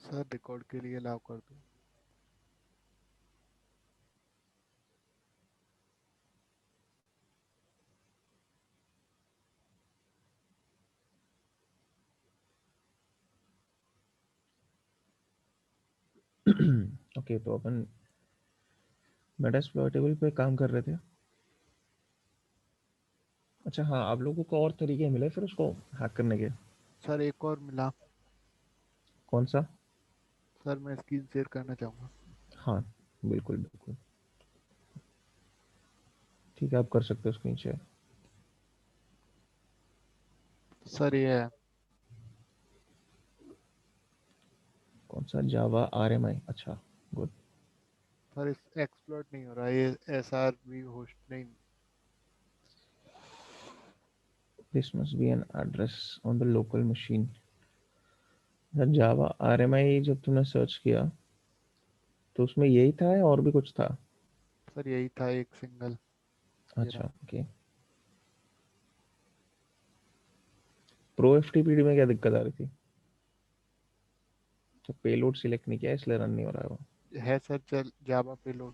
Sir record के लिए allow कर दो। ओके, तो अपन मेटास्प्लॉइटेबल पे काम कर रहे थे। अच्छा हाँ, आप लोगों को और तरीके मिले फिर उसको हैक करने के? सर एक और मिला। कौन सा? सर मैं स्क्रीन शेयर करना चाहूँगा। हाँ, बिल्कुल बिल्कुल, ठीक है, आप कर सकते हो स्क्रीन शेयर। सर ये है। कौन सा? जावा RMI, अच्छा, गुड। सर इस एक्सप्लोर नहीं हो रहा, ये SRV होस्ट नहीं। This must be an address on the local machine. Java RMI जब तुमने सर्च किया तो उसमें यही था या और भी कुछ था? सर यही था एक सिंगल। ये अच्छा, रहा। ओके। प्रो FTPD में क्या दिक्कत आ रही थी? तो पेलोड सिलेक्ट नहीं किया इसलिए रन नहीं हो रहा है वो। है सर, चल जावा पेलोड।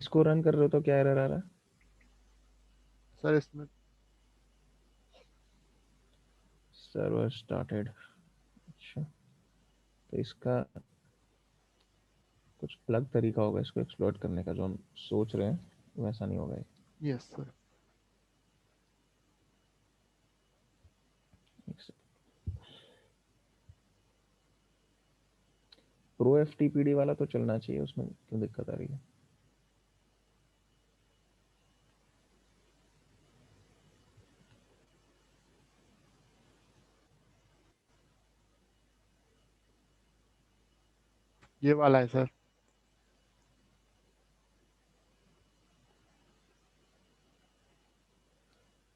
इसको रन कर रहे हो तो क्या एरर आ रहा है? सर इसमें सर्वर स्टार्टेड, अच्छा। तो इसका कुछ अलग तरीका होगा इसको एक्सप्लॉइट करने का, जो हम सोच रहे हैं वैसा नहीं होगा ये। Yes sir. प्रो FTPD वाला तो चलना चाहिए, उसमें क्यों दिक्कत आ रही है? ये वाला है सर।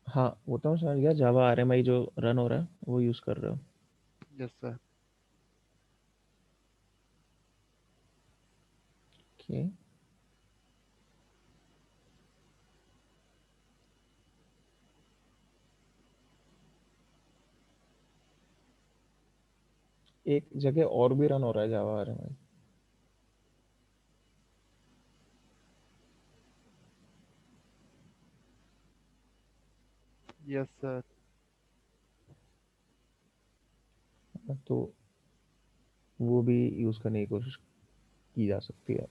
हाँ, वो तो मैं समझ गया, जावा RMI जो रन हो रहा है वो यूज़ कर रहे हो। Yes sir. ओके, एक जगह और भी रन हो रहा है जावा RMI। Yes sir. तो वो भी यूज़ करने की कोशिश की जा सकती है।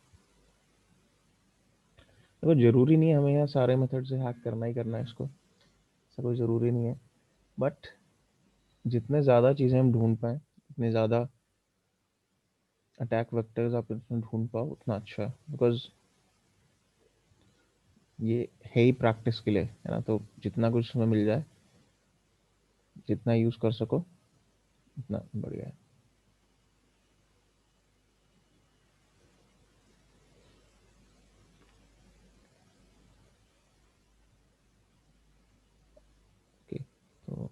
देखो, जरूरी नहीं है हमें यहाँ सारे मेथड से हैक करना ही करना है इसको, ऐसा कोई ज़रूरी नहीं है। बट जितने ज़्यादा चीज़ें हम ढूंढ पाएँ, उतने ज़्यादा अटैक वेक्टर्स आप इसमें ढूंढ पाओ, उतना अच्छा है। बिकॉज ये है ही प्रैक्टिस के लिए, है ना? तो जितना कुछ उसमें मिल जाए, जितना यूज़ कर सको, उतना बढ़िया है। ओके, तो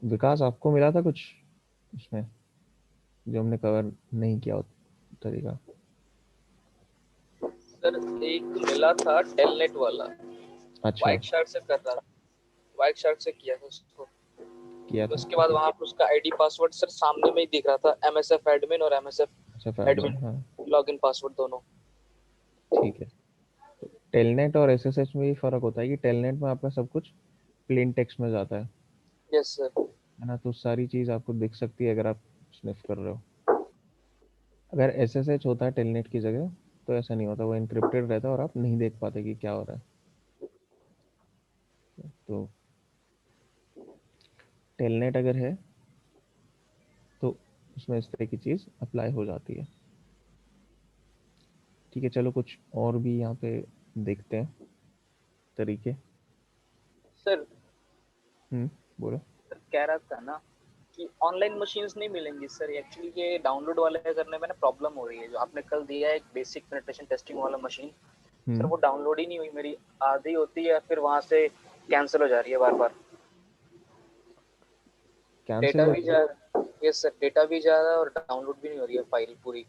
विकास, आपको मिला था कुछ उसमें जो हमने कवर नहीं किया हो तरीका? सर एक मिला था टेलनेट वाला, अच्छा, व्हाइट शार्क से कर रहा था, व्हाइट शार्क से किया था उसको। किया तो था, उसके बाद ओके। वहां पर उसका आईडी पासवर्ड सर सामने में ही दिख रहा था, MSF एडमिन और अच्छा, MSF एडमिन, एडमिन हाँ, लॉगिन पासवर्ड दोनों। ठीक है। तो टेलनेट और SSH में ये फ़र्क होता है कि टेलनेट में आपका सब कुछ प्लेन टेक्स्ट में जाता यस सर। है ना? तो सारी चीज़ आपको दिख सकती है अगर आप स्निफ कर रहे हो। अगर SSH होता है टेलनेट की जगह, तो ऐसा नहीं होता, वो इनक्रिप्टेड रहता है और आप नहीं देख पाते कि क्या हो रहा है। तो टेलनेट अगर है तो उसमें इस तरह की चीज़ अप्लाई हो जाती है। ठीक है, चलो कुछ और भी यहाँ पे देखते हैं तरीके। सर बोलो। कह रहा था ना कि ऑनलाइन मशीन्स नहीं मिलेंगी सर, एक्चुअली ये डाउनलोड वाले करने में ना प्रॉब्लम हो रही है। जो आपने कल दिया है एक बेसिक पेनिट्रेशन टेस्टिंग वाला मशीन, सर हम्म वो डाउनलोड ही नहीं हुई मेरी। आधी होती है फिर वहां से कैंसिल हो जा रही है बार बार। कैंसिल डेटा हो भी रही जा रहा है, यस सर, डेटा भी जा रहा है और डाउनलोड भी नहीं हो रही है फाइल पूरी।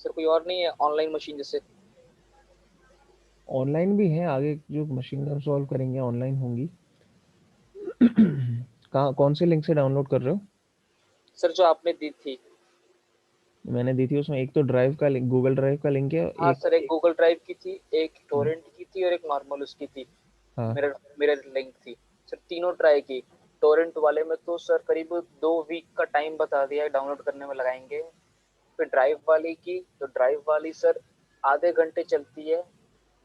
सर कोई और नहीं है ऑनलाइन मशीन जैसे ऑनलाइन भी है, आगे जो मशीन सॉल्व करेंगे ऑनलाइन होंगी। कहाँ, कौन से लिंक से डाउनलोड कर रहे हो? सर जो आपने दी थी। मैंने दी थी उसमें एक तो ड्राइव का लिंक, गूगल ड्राइव का लिंक है, हाँ एक सर, एक गूगल ड्राइव की थी, एक हाँ टोरेंट की थी और एक नॉर्मल उसकी थी। हाँ। मिरर मिरर लिंक थी। सर तीनों ट्राई की। टोरेंट वाले में तो सर करीब 2 वीक का टाइम बता दिया है डाउनलोड करने में लगाएंगे। फिर ड्राइव वाली की, तो ड्राइव वाली सर आधे घंटे चलती है,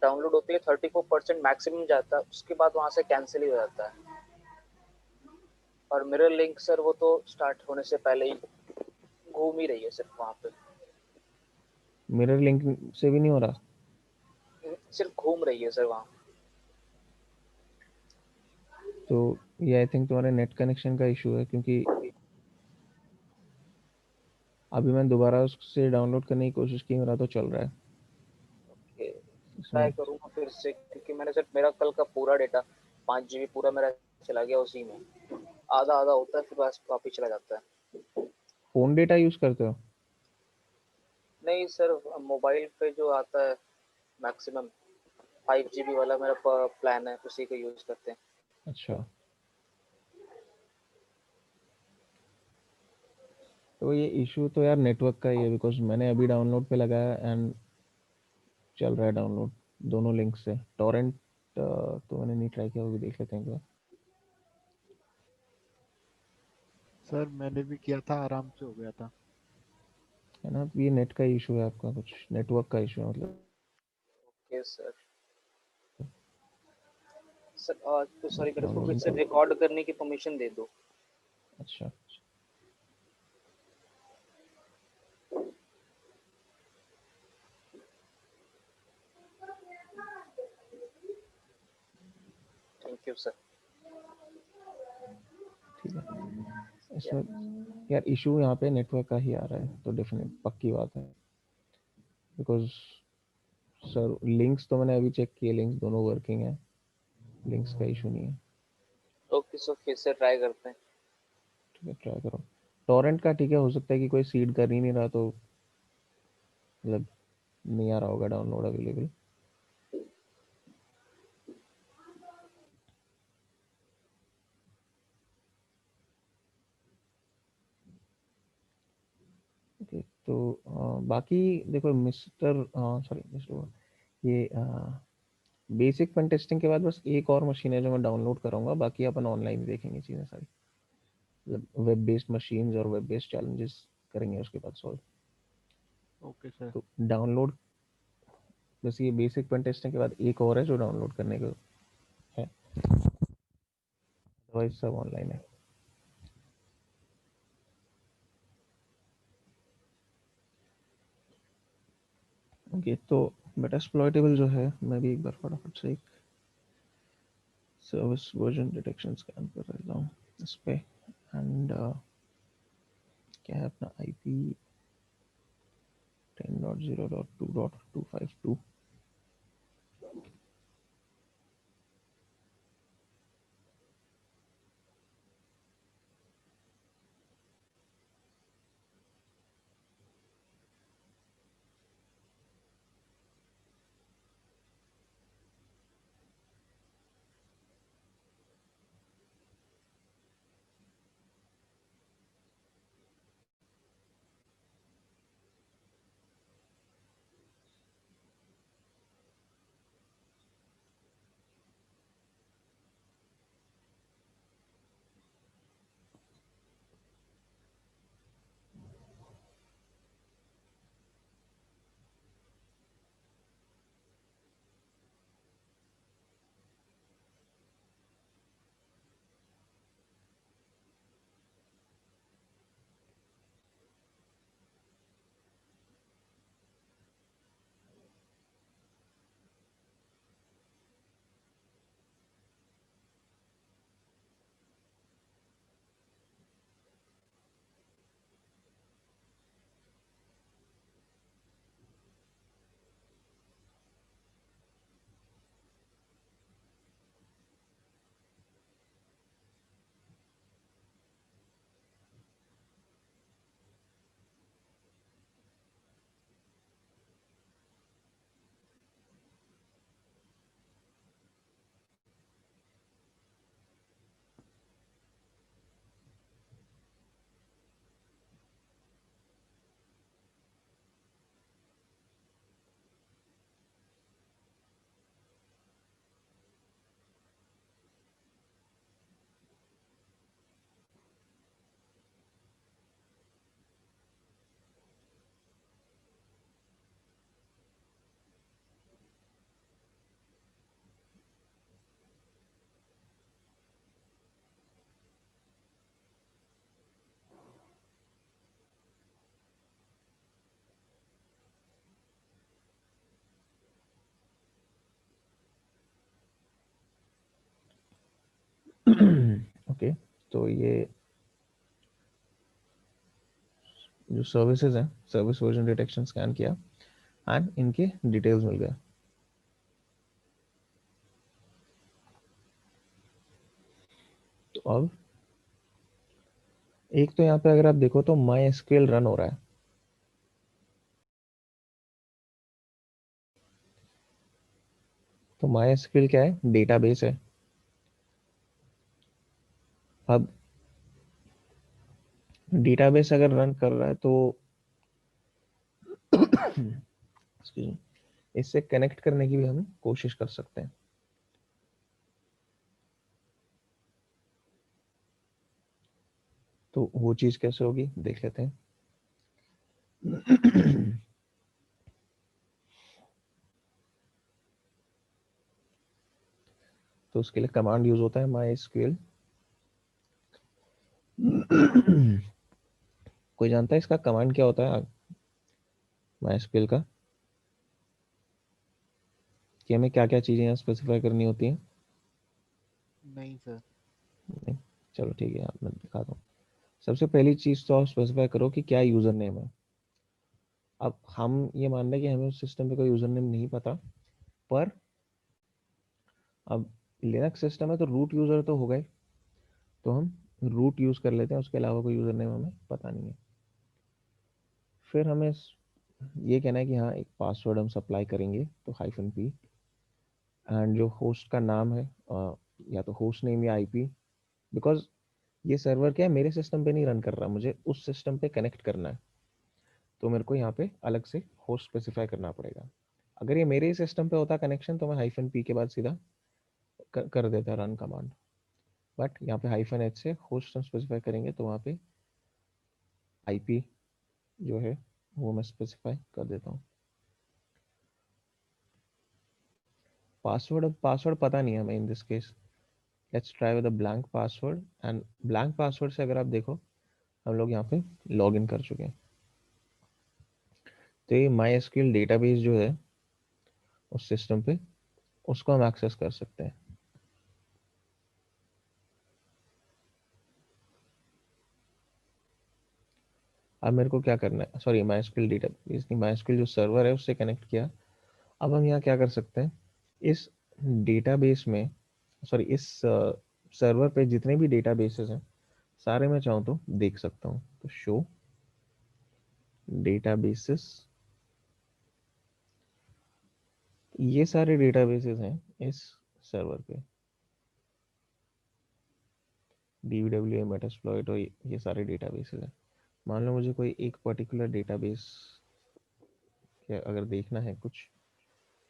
डाउनलोड होती है, 34% मैक्सिमम जाता है, उसके बाद वहां से कैंसिल ही हो जाता है। और मिरर लिंक सर वो तो स्टार्ट होने से पहले ही घूम ही रही है सिर्फ वहां पे। मिरर लिंक से भी नहीं हो रहा? सिर्फ घूम रही है सर वहां। तो ये आई थिंक तुम्हारे नेट कनेक्शन का इशू है, क्योंकि अभी मैं दोबारा उससे डाउनलोड करने की कोशिश की, मेरा तो चल रहा है ट्राई इसमें। करूंगा फिर से, क्योंकि मैंने सर मेरा कल का पूरा डेटा 5 GB पूरा मेरा चला गया उसी में। आधा आधा होता है फिर बस वापिस चला जाता है। फ़ोन डेटा यूज़ करते हो? नहीं सर, मोबाइल पे जो आता है मैक्सिमम 5 GB वाला मेरा प्लान है, उसी को यूज करते हैं। अच्छा, तो ये इशू तो यार नेटवर्क का ही है, बिकॉज मैंने अभी डाउनलोड पे लगाया एंड चल रहा है डाउनलोड दोनों लिंक से। टॉरेंट तो मैंने नहीं ट्राई किया, वो भी देख लेते हैं एक बार। सर मैंने भी किया था, आराम से हो गया था। है ना, ये नेट का इशू है आपका, कुछ नेटवर्क का इशू है मतलब। Okay sir. सर तो सॉरी, मेरे को फिर डाउनलोडिंग से तो रिकॉर्ड करने की परमिशन दे दो। अच्छा, थैंक यू सर। ठीक है। इसमें यार इशू यहाँ पे नेटवर्क का ही आ रहा है, तो डेफिनेट पक्की बात है, बिकॉज सर लिंक्स तो मैंने अभी चेक किए, लिंक्स दोनों वर्किंग है, लिंक्स का इशू नहीं है। ओके सर, फिर से ट्राई करते हैं। ठीक है, ट्राई करो। टॉरेंट का ठीक है, हो सकता है कि कोई सीड कर ही नहीं रहा, तो मतलब नहीं आ रहा होगा डाउनलोड अवेलेबल। ओके, तो बाकी देखो मिस्टर, सॉरी मिस्टर, ये बेसिक पेन टेस्टिंग के बाद बस एक और मशीन है जो मैं डाउनलोड कराऊंगा, बाकी अपन ऑनलाइन देखेंगे चीज़ें सारी, मतलब वेब बेस्ड मशीन्स और वेब बेस्ड चैलेंजेस करेंगे उसके बाद सॉल्व। Okay sir. तो डाउनलोड, बस ये बेसिक पेन टेस्टिंग के बाद एक और है जो डाउनलोड करने को है, अदरवाइज सब ऑनलाइन है। ओके, तो बेटा एक्सप्लॉइटेबल जो है, मैं भी एक बार फटाफट से एक सर्विस वर्जन डिटेक्शन स्कैन कर लेता हूँ इस पे। एंड क्या है अपना IP 10.0.2.252। ओके, तो ये जो सर्विसेज हैं, सर्विस वर्जन डिटेक्शन स्कैन किया एंड इनके डिटेल्स मिल गए। तो अब एक तो यहाँ पे अगर आप देखो तो माई एसक्यूएल रन हो रहा है। तो माई एसक्यूएल क्या है? डेटाबेस है। अब डेटाबेस अगर रन कर रहा है तो excuse me, इससे कनेक्ट करने की भी हम कोशिश कर सकते हैं। तो वो चीज कैसे होगी देख लेते हैं। तो उसके लिए कमांड यूज होता है माई एसक्यूएल। कोई जानता है इसका कमांड क्या होता है माई एसक्यूएल का, कि हमें क्या क्या चीजें यहाँ स्पेसिफाई करनी होती हैं? नहीं सर। नहीं, चलो ठीक है, मैं दिखाता हूँ। सबसे पहली चीज तो आप स्पेसिफाई करो कि क्या यूजर नेम है। अब हम ये मान रहे हैं कि हमें उस सिस्टम पे कोई यूजर नेम नहीं पता, पर अब लिनक्स सिस्टम है तो रूट यूजर तो होगा ही, तो हम रूट यूज कर लेते हैं, उसके अलावा कोई यूजर नेम हमें पता नहीं है। फिर हमें ये कहना है कि हाँ एक पासवर्ड हम सप्लाई करेंगे, तो -p, एंड जो होस्ट का नाम है या तो होस्ट नेम या आईपी, बिकॉज ये सर्वर क्या है मेरे सिस्टम पे नहीं रन कर रहा, मुझे उस सिस्टम पे कनेक्ट करना है, तो मेरे को यहाँ पे अलग से होस्ट स्पेसिफाई करना पड़ेगा। अगर ये मेरे ही सिस्टम पे होता कनेक्शन तो मैं -p के बाद सीधा कर देता रन कमांड, बट यहाँ पे -h से होस्ट हम स्पेसिफाई करेंगे, तो वहाँ पे आईपी जो है वो मैं स्पेसिफाई कर देता हूँ। पासवर्ड पता नहीं है हमें इन this case. Let's try with a blank password, and blank password से अगर आप देखो हम लोग यहाँ पे लॉग इन कर चुके हैं। तो ये माई एसक्यूएल डेटाबेस जो है उस सिस्टम पे, उसको हम एक्सेस कर सकते हैं। अब मेरे को क्या करना है, सॉरी माई एसक्यूएल डेटाबेस नहीं, माई एसक्यूएल जो सर्वर है उससे कनेक्ट किया। अब हम यहाँ क्या कर सकते हैं, इस डेटाबेस में, सॉरी इस सर्वर पे जितने भी डेटाबेसेस हैं सारे मैं चाहूँ तो देख सकता हूँ। तो शो डेटाबेसेस, ये सारे डेटाबेसेस हैं इस सर्वर पे, DBWA, मेटास्प्लॉइट और ये सारे डेटाबेसेस हैं। मान लो मुझे कोई एक पर्टिकुलर डेटाबेस अगर देखना है कुछ,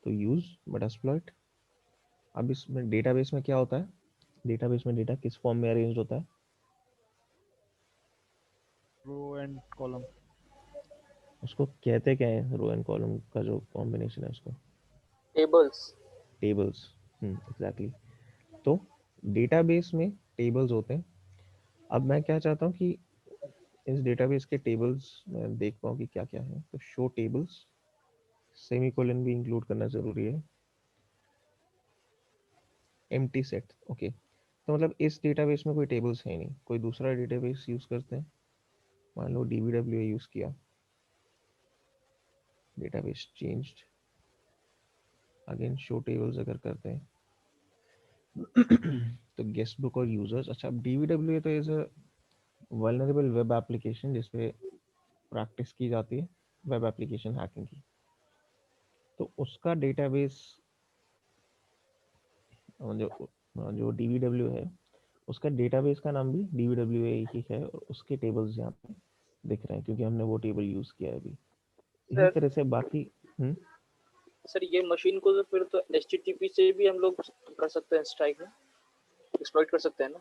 तो यूज मेटास्प्लॉइट। अब इसमें डेटाबेस में क्या होता है, डेटाबेस में डेटा किस फॉर्म में अरेंज होता है? Row and column. उसको कहते क्या है, रो एंड कॉलम का जो कॉम्बिनेशन है उसको? टेबल्स। टेबल्स। एग्जैक्टली। तो डेटाबेस में टेबल्स होते हैं। अब मैं क्या चाहता हूँ कि इस डेटाबेस के टेबल्स मैं देख पाऊँ कि क्या क्या है। तो शो टेबल्स, सेमीकोलन भी इंक्लूड करना जरूरी है, एम्प्टी सेट। ओके, तो मतलब इस डेटाबेस में कोई टेबल्स है नहीं, कोई दूसरा डेटाबेस यूज करते हैं। मान लो DBWA यूज किया, database changed, again show tables अगर करते हैं तो गेस्ट बुक और यूजर्स। अच्छा, DBWA तो is a vulnerable web application जिसपे प्रैक्टिस की जाती है वेब एप्लीकेशन हैकिंग की। तो उसका डेटाबेस जो जो DBW है उसका डेटाबेस का नाम भी DBWA ही है, और उसके टेबल्स यहाँ पे दिख रहे हैं क्योंकि हमने वो टेबल यूज किया है अभी। इसी सर तरह से बाकी सर ये मशीन को तो फिर तो HTTP से भी हम लोग कर सकते हैं, स्ट्राइक में एक्सप्लॉइट कर सकते हैं ना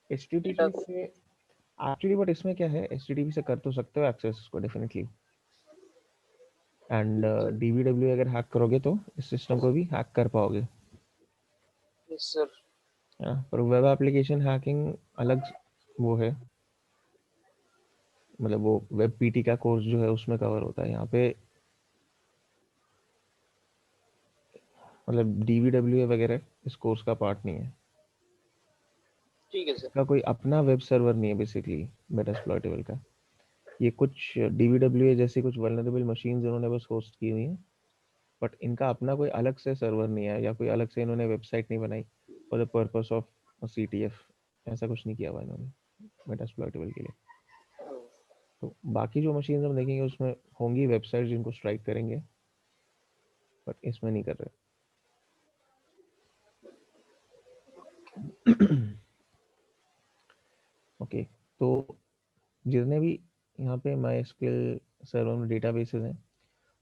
डेटा HTTP को। से एक्चुअली, बट इसमें क्या है, HTTP से कर तो सकते हो एक्सेस उसको डेफिनेटली, एंड DBWA अगर हैक करोगे तो इस सिस्टम को भी हैक कर पाओगे। Yes sir. पर वेब एप्लीकेशन हैकिंग अलग वो है, मतलब वो वेब PT का कोर्स जो है उसमें कवर होता है। यहाँ पे मतलब DBWA वगैरह इस कोर्स का पार्ट नहीं है। ठीक है सर। इसका कोई अपना वेब सर्वर नहीं है बेसिकली मेटास्प्लॉइटेबल का। ये कुछ डीवीडब्ल्यूए जैसी कुछ वल्नरेबल मशीन्स इन्होंने बस होस्ट की हुई हैं, बट इनका अपना कोई अलग से सर्वर नहीं है या कोई अलग से इन्होंने वेबसाइट नहीं बनाई for the purpose of CTF। ऐसा कुछ नहीं किया हुआ इन्होंने मेटास्प्लॉइटेबल के लिए। तो बाकी जो मशीन्स हम देखेंगे उसमें होंगी वेबसाइट जिनको स्ट्राइक करेंगे, बट इसमें नहीं कर रहे। ओके, तो जितने भी यहाँ पे MySQL सर्वर में डेटाबेसेस हैं,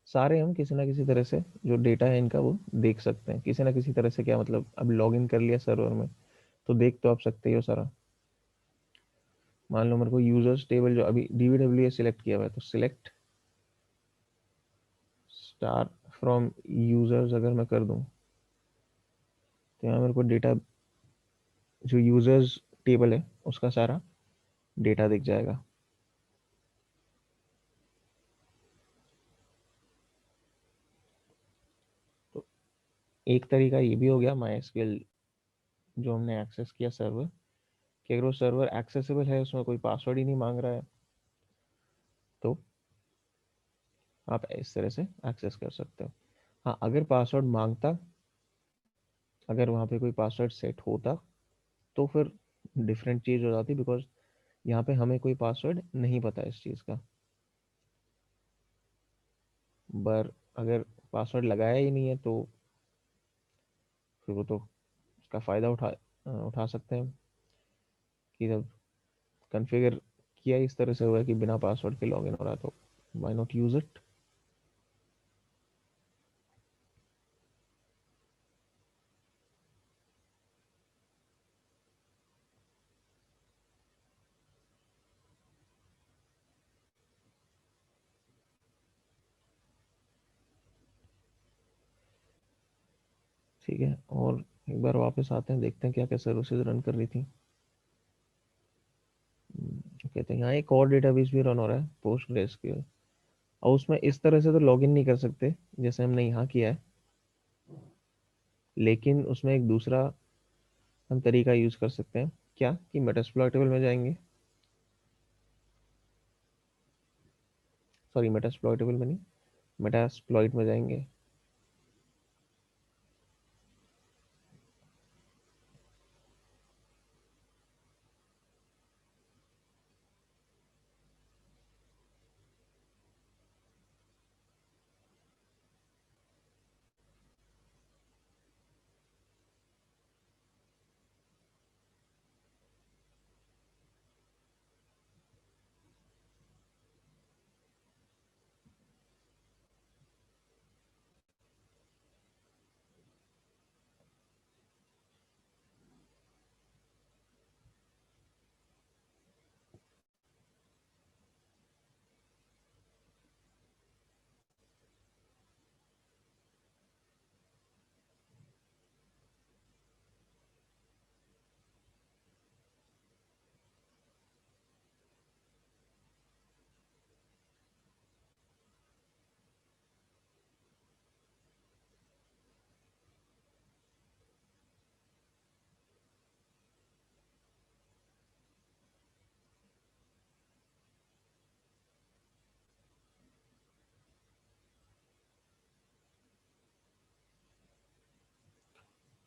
सारे हम किसी ना किसी तरह से जो डेटा है इनका वो देख सकते हैं किसी ना किसी तरह से। क्या मतलब, अब लॉगिन कर लिया सर्वर में तो देख तो आप सकते ही हो सारा। मान लो मेरे को यूजर्स टेबल जो अभी DVWA सिलेक्ट किया हुआ है, तो सिलेक्ट स्टार फ्रॉम यूजर्स अगर मैं कर दूं तो यहाँ मेरे को डेटा जो यूजर्स टेबल है उसका सारा डेटा दिख जाएगा। तो एक तरीका ये भी हो गया MySQL जो हमने एक्सेस किया सर्वर, कि अगर वो सर्वर एक्सेसिबल है, उसमें कोई पासवर्ड ही नहीं मांग रहा है, तो आप इस तरह से एक्सेस कर सकते हो। हाँ, अगर पासवर्ड मांगता, अगर वहाँ पे कोई पासवर्ड सेट होता तो फिर डिफरेंट चीज़ हो जाती, बिकॉज यहाँ पे हमें कोई पासवर्ड नहीं पता इस चीज़ का। पर अगर पासवर्ड लगाया ही नहीं है तो फिर वो तो उसका फ़ायदा उठा सकते हैं कि जब कॉन्फ़िगर किया इस तरह से हुआ है कि बिना पासवर्ड के लॉगिन हो रहा है, तो व्हाई नॉट यूज़ इट। ठीक है, और एक बार वापस आते हैं, देखते हैं क्या क्या सर्विसेज रन कर रही थी। कहते हैं यहाँ एक और डेटाबेस भी रन हो रहा है, PostgreSQL, और उसमें इस तरह से तो लॉगिन नहीं कर सकते जैसे हमने यहाँ किया है, लेकिन उसमें एक दूसरा हम तरीका यूज़ कर सकते हैं। क्या कि मेटास्प्लॉइटेबल में जाएंगे, सॉरी मेटास्प्लॉइटेबल में नहीं, मेटास्प्लॉइट में जाएंगे।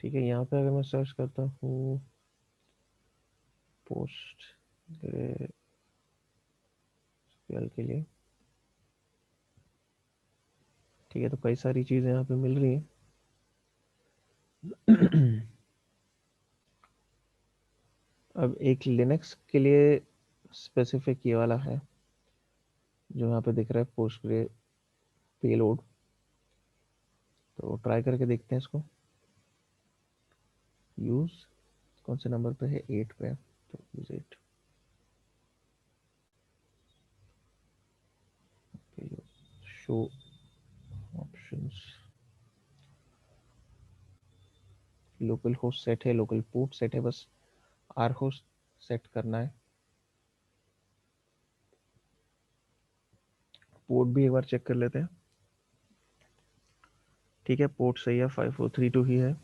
ठीक है, यहाँ पे अगर मैं सर्च करता हूँ पोस्ट ग्रेसक्यूएल के लिए, ठीक है, तो कई सारी चीज़ें यहाँ पे मिल रही हैं। अब एक लिनक्स के लिए स्पेसिफिक ये वाला है जो यहाँ पे दिख रहा है, पोस्टग्रे पेलोड। तो ट्राई करके देखते हैं इसको। यूज़ कौन से नंबर पे है, 8 पे है, तो use 8। Show options, local host set है, लोकल पोर्ट सेट है, बस आर होस्ट सेट करना है। पोर्ट भी एक बार चेक कर लेते हैं। ठीक है, पोर्ट सही है, 5432 ही है।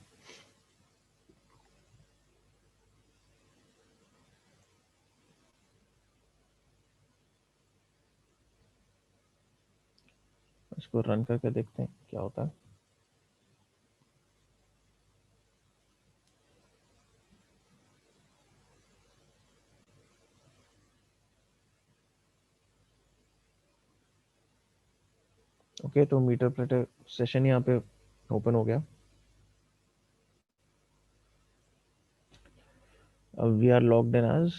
इसको रन करके देखते हैं क्या होता है। ओके, तो मीटर प्रिंटर सेशन यहाँ पे ओपन हो गया। अब we are logged in as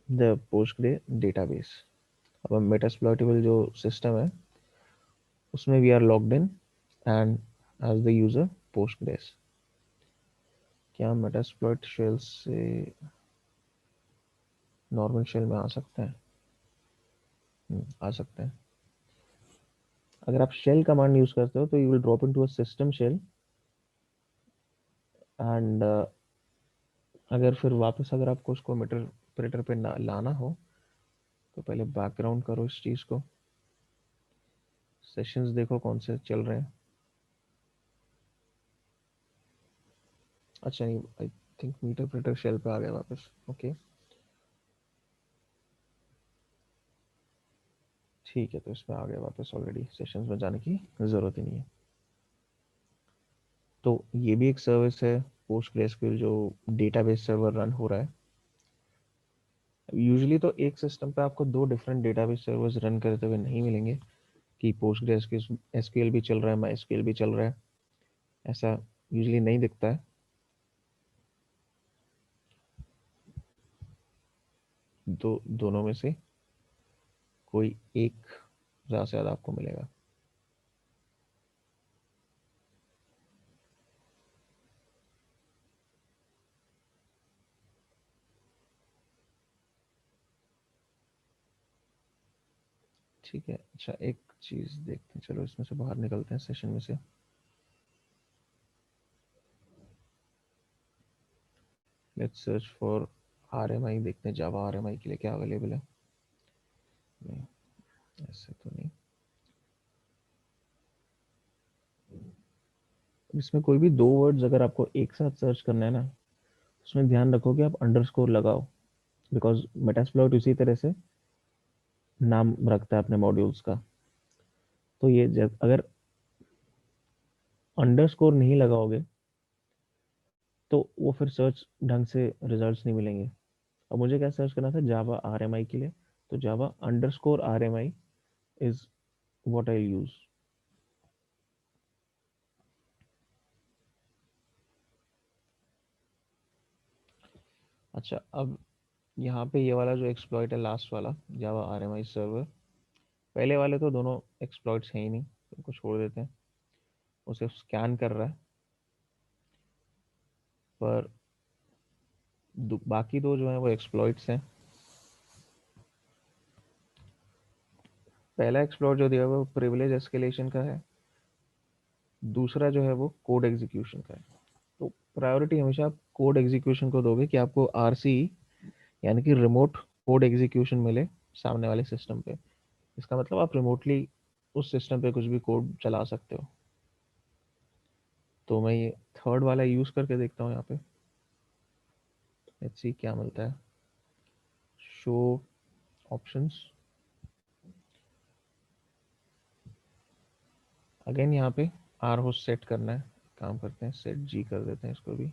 the Postgre database. अब मेटास्प्लॉइटेबल जो सिस्टम है उसमें we are logged in and as the user Postgres. क्या मेटास्प्लॉइट शेल से नॉर्मल शेल में आ सकते हैं? आ सकते हैं। अगर आप शेल कमांड यूज करते हो तो you will drop into a system shell and अगर फिर वापस अगर आपको उसको मीटर पे लाना हो तो पहले बैकग्राउंड करो इस चीज को, सेशंस देखो कौन से चल रहे हैं। अच्छा नहीं, I think meterpreter shell पे आ गया वापस। ओके ठीक है, तो इसमें आ गया वापस ऑलरेडी, सेशंस में जाने की जरूरत ही नहीं है। तो ये भी एक सर्विस है पोस्टग्रेसक्यूएल जो डेटाबेस सर्वर रन हो रहा है। यूजुअली तो एक सिस्टम पे आपको दो डिफरेंट डेटाबेस सर्वर्स रन करते हुए नहीं मिलेंगे कि पोस्टग्रेस एसक्यूएल भी चल रहा है, माई एसक्यूएल भी चल रहा है, ऐसा यूजुअली नहीं दिखता है। दोनों में से कोई एक ज़्यादा से ज़्यादा आपको मिलेगा। ठीक है, अच्छा एक चीज़ देखते हैं, चलो इसमें से बाहर निकलते हैं सेशन में से। लेट्स सर्च फॉर आरएमआई, देखते हैं जावा आरएमआई के लिए क्या अवेलेबल है। नहीं, ऐसे तो नहीं। इसमें कोई भी दो वर्ड्स अगर आपको एक साथ सर्च करना है ना, उसमें ध्यान रखो कि आप अंडरस्कोर लगाओ, बिकॉज मेटास्प्लॉइट उसी तरह से नाम रखता है अपने मॉड्यूल्स का। तो ये अगर अंडरस्कोर नहीं लगाओगे तो वो फिर सर्च ढंग से रिजल्ट्स नहीं मिलेंगे। अब मुझे क्या सर्च करना था, जावा आरएमआई के लिए, तो Java underscore RMI is what I use. अच्छा, अब यहाँ पे ये वाला जो एक्सप्लॉइट है लास्ट वाला, जावा आरएमआई सर्वर, पहले वाले तो दोनों एक्सप्लॉइट्स हैं ही नहीं, तो उनको छोड़ देते हैं। वो सिर्फ स्कैन कर रहा है, पर बाकी दो जो है वो एक्सप्लॉइट्स हैं। पहला एक्सप्लॉइट जो दिया हुआ है वो प्रिविलेज एस्केलेशन का है, दूसरा जो है वो कोड एग्जीक्यूशन का है। तो प्रायोरिटी हमेशा आप कोड एग्जीक्यूशन को दोगे कि आपको आरसी यानी कि रिमोट कोड एग्जीक्यूशन मिले सामने वाले सिस्टम पे। इसका मतलब आप रिमोटली उस सिस्टम पे कुछ भी कोड चला सकते हो। तो मैं ये थर्ड वाला यूज करके देखता हूँ यहाँ पे, लेट्स सी क्या मिलता है। शो ऑप्शंस, अगेन यहाँ पे आर होस्ट सेट करना है, काम करते हैं सेट जी कर देते हैं इसको भी।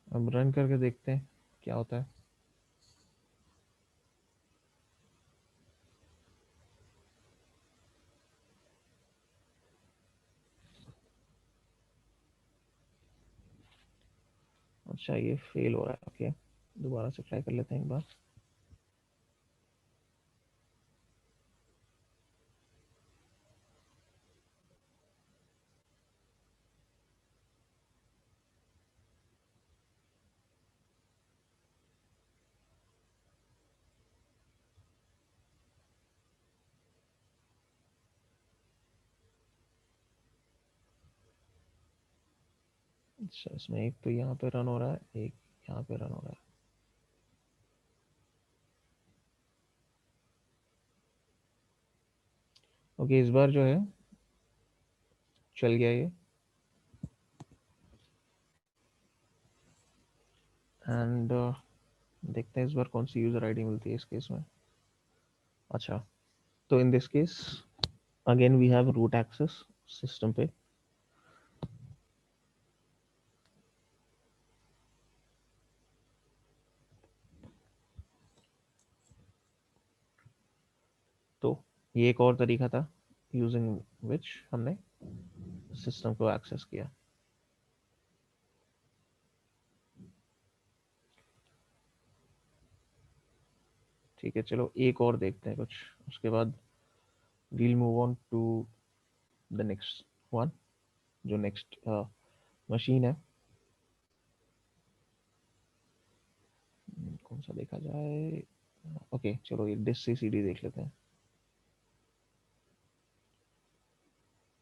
अब रन करके देखते हैं क्या होता है। अच्छा ये फेल हो रहा है, ओके दोबारा से ट्राई कर लेते हैं एक बार। अच्छा इसमें एक तो यहाँ पे रन हो रहा है, एक यहाँ पे रन हो रहा है। ओके इस बार जो है चल गया ये। एंड देखते हैं इस बार कौन सी यूज़र आईडी मिलती है इस केस में। अच्छा, तो in this case again we have root access system पे। तो ये एक और तरीका था यूजिंग विच हमने सिस्टम को एक्सेस किया। ठीक है, चलो एक और देखते हैं कुछ, उसके बाद we'll move on to the next one, जो नेक्स्ट मशीन है। कौन सा देखा जाए? ओके चलो ये डिस्क से सीडी देख लेते हैं।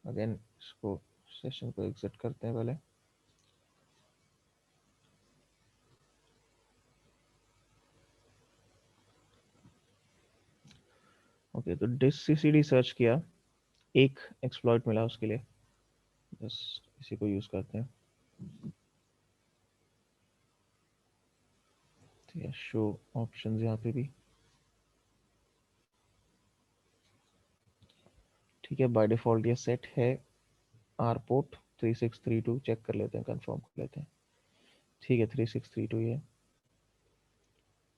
अगेन इसको सेशन को एग्जिट करते हैं पहले। ओके तो डिस्क सीसीडी सर्च किया, एक एक्सप्लॉइट मिला उसके लिए, बस इसी को यूज करते हैं। ठीक है, शो ऑप्शंस यहाँ पे भी। ठीक है, बाय डिफॉल्ट ये सेट है आर पोर्ट 3632, चेक कर लेते हैं, कंफर्म कर लेते हैं। ठीक है 3632 ये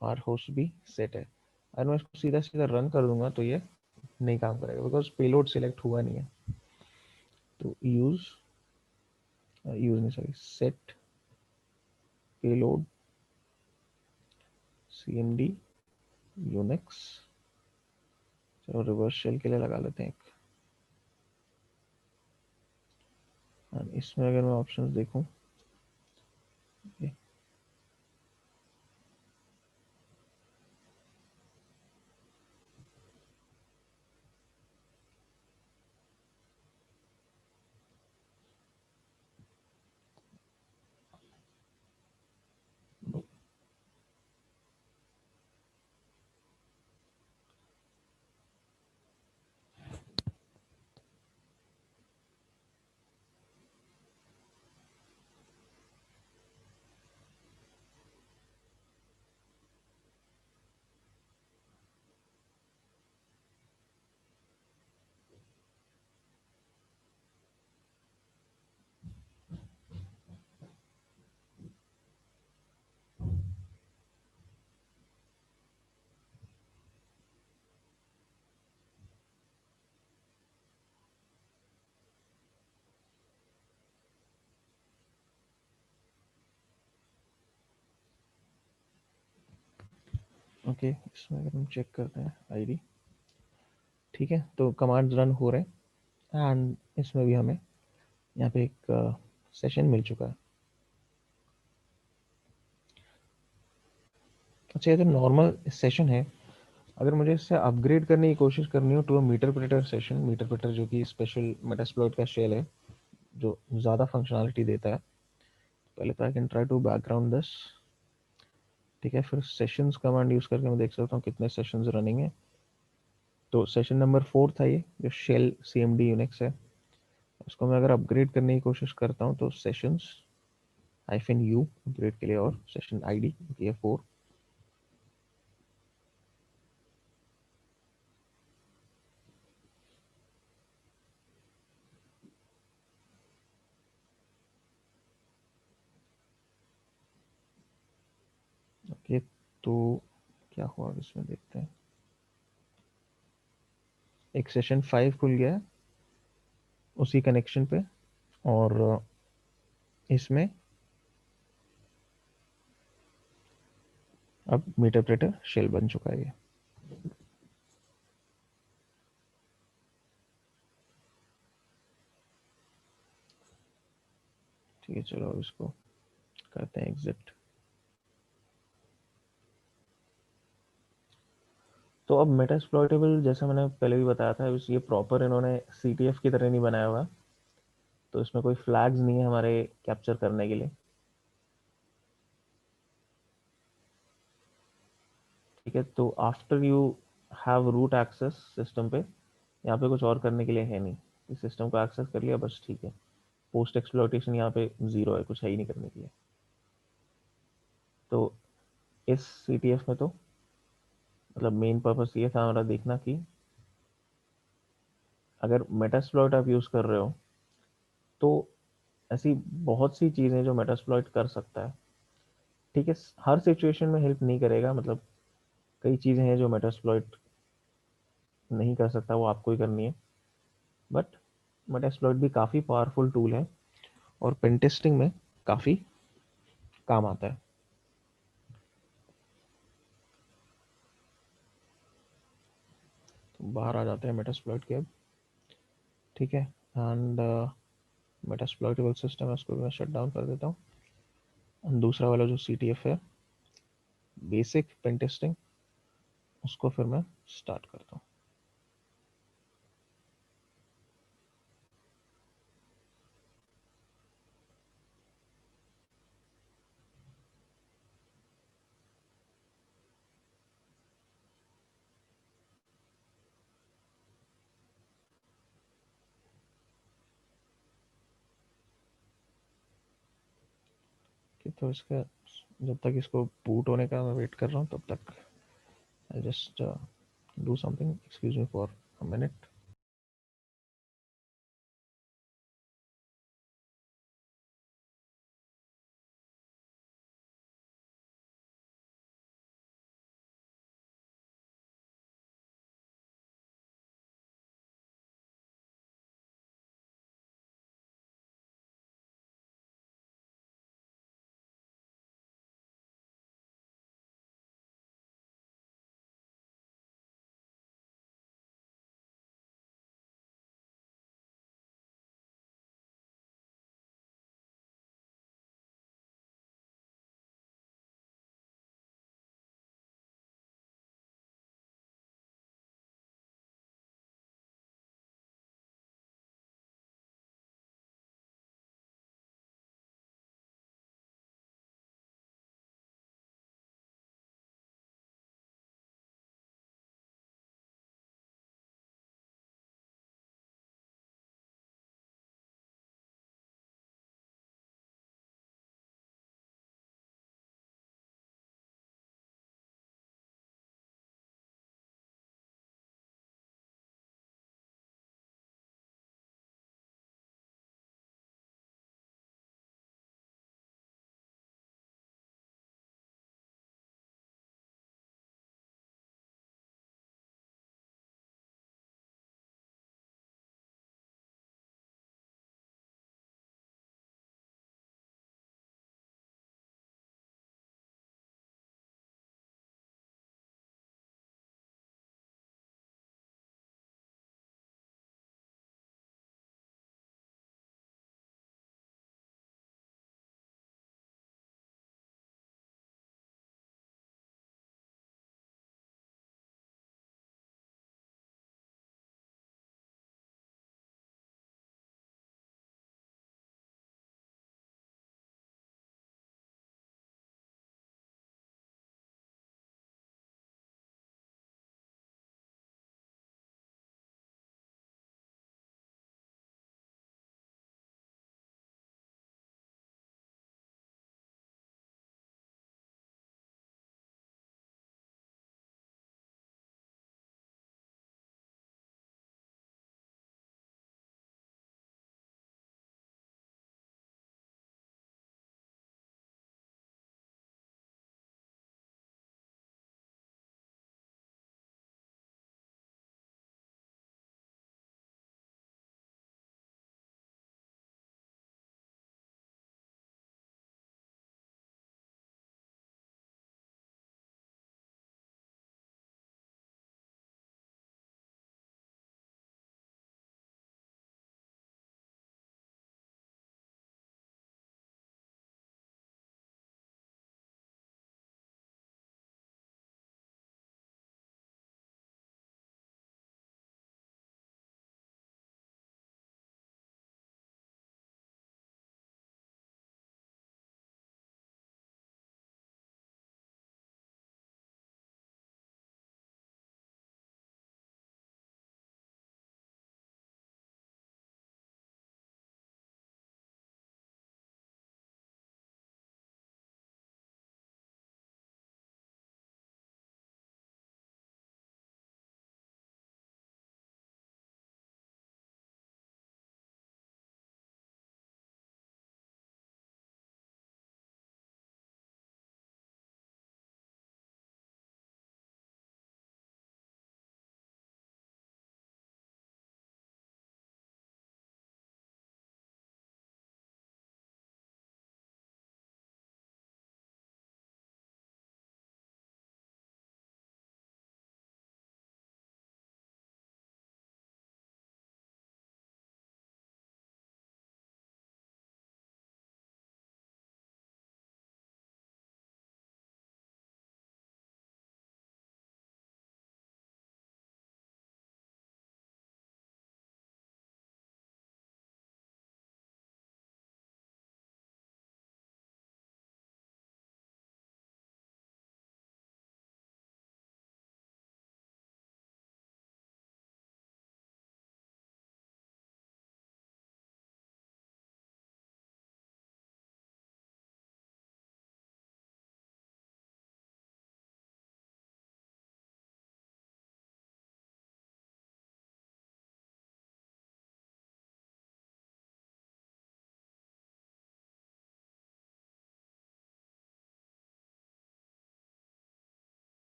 आर होस्ट भी सेट है। अगर मैं इसको सीधा सीधा रन कर दूंगा तो ये नहीं काम करेगा बिकॉज पेलोड सिलेक्ट हुआ नहीं है। तो यूज नहीं sorry, set payload cmd Unix. चलो रिवर्स शेल के लिए लगा लेते हैं एक। और इसमें अगर मैं ऑप्शंस देखूं, ओके इसमें अगर हम चेक करते हैं आईडी, ठीक है तो कमांड्स रन हो रहे हैं एंड इसमें भी हमें यहाँ पे एक सेशन मिल चुका है। अच्छा ये तो नॉर्मल सेशन है, अगर मुझे इससे अपग्रेड करने की कोशिश करनी हो टू अ मीटरप्रेटर सेशन, मीटरप्रेटर जो कि स्पेशल मेटास्प्लॉइट का शेल है जो ज़्यादा फंक्शनलिटी देता है, पहले तो I can try to background this. ठीक है, फिर सेशंस कमांड यूज़ करके मैं देख सकता हूँ कितने सेशंस रनिंग है। तो सेशन नंबर 4 था ये, जो शेल CMD यूनिक्स है। उसको मैं अगर अपग्रेड करने की कोशिश करता हूँ तो सेशंस -u अपग्रेड के लिए, और सेशन आईडी ये 4। ओके तो क्या हुआ अब इसमें देखते हैं। एक सेशन 5 खुल गया है उसी कनेक्शन पे, और इसमें अब मीटरप्रेटर शेल बन चुका है ये। ठीक है चलो अब इसको करते हैं एग्जिट। तो अब मेटा एक्सप्लॉइटेबल जैसा मैंने पहले भी बताया था, ये प्रॉपर इन्होंने CTF की तरह नहीं बनाया हुआ, तो इसमें कोई फ्लैग्स नहीं है हमारे कैप्चर करने के लिए। ठीक है, तो after you have root access system पे, यहाँ पे कुछ और करने के लिए है नहीं, इस सिस्टम को एक्सेस कर लिया बस, ठीक है। पोस्ट एक्सप्लॉइटेशन यहाँ पे 0 है, कुछ है ही नहीं करने के लिए। तो इस CTF में तो मतलब मेन पर्पस ये था हमारा देखना कि अगर मेटास्प्लॉइट आप यूज़ कर रहे हो तो ऐसी बहुत सी चीज़ें जो मेटास्प्लॉइट कर सकता है। ठीक है, हर सिचुएशन में हेल्प नहीं करेगा, मतलब कई चीज़ें हैं जो मेटास्प्लॉइट नहीं कर सकता, वो आपको ही करनी है। बट मेटास्प्लॉइट भी काफ़ी पावरफुल टूल है और पेन टेस्टिंग में काफ़ी काम आता है। तो बाहर आ जाते हैं मेटास्प्लॉइट के अब। ठीक है, एंड मेटास्प्लॉइटेबल सिस्टम है उसको मैं शट डाउन कर देता हूँ। दूसरा वाला जो CTF है, बेसिक पेन टेस्टिंग, उसको फिर मैं स्टार्ट करता हूँ। कि तो इसका जब तक इसको बूट होने का मैं वेट कर रहा हूँ तब तक I just do something, excuse me for a minute.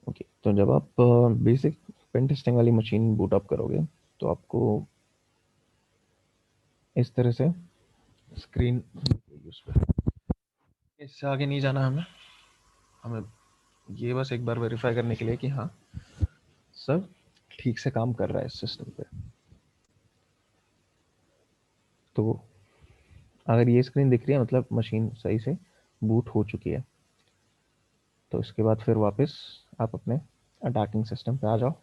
Okay, तो जब आप बेसिक पेन टेस्टिंग वाली मशीन बूट अप करोगे तो आपको इस तरह से स्क्रीन उस पर, इससे आगे नहीं जाना हमें हमें ये बस एक बार वेरीफाई करने के लिए कि हाँ सब ठीक से काम कर रहा है इस सिस्टम पे। तो अगर ये स्क्रीन दिख रही है मतलब मशीन सही से बूट हो चुकी है। तो इसके बाद फिर वापस आप अपने अटैकिंग सिस्टम पे आ जाओ।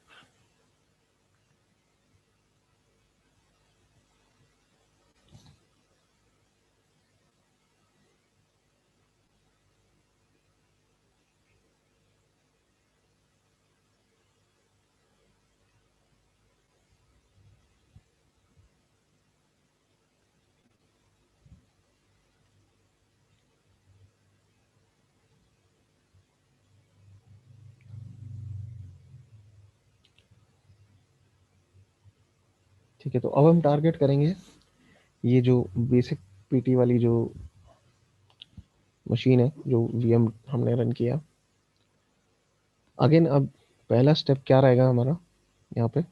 ठीक है, तो अब हम टारगेट करेंगे ये जो बेसिक पीटी वाली जो मशीन है जो वीएम हमने रन किया। अगेन अब पहला स्टेप क्या रहेगा हमारा यहाँ पे?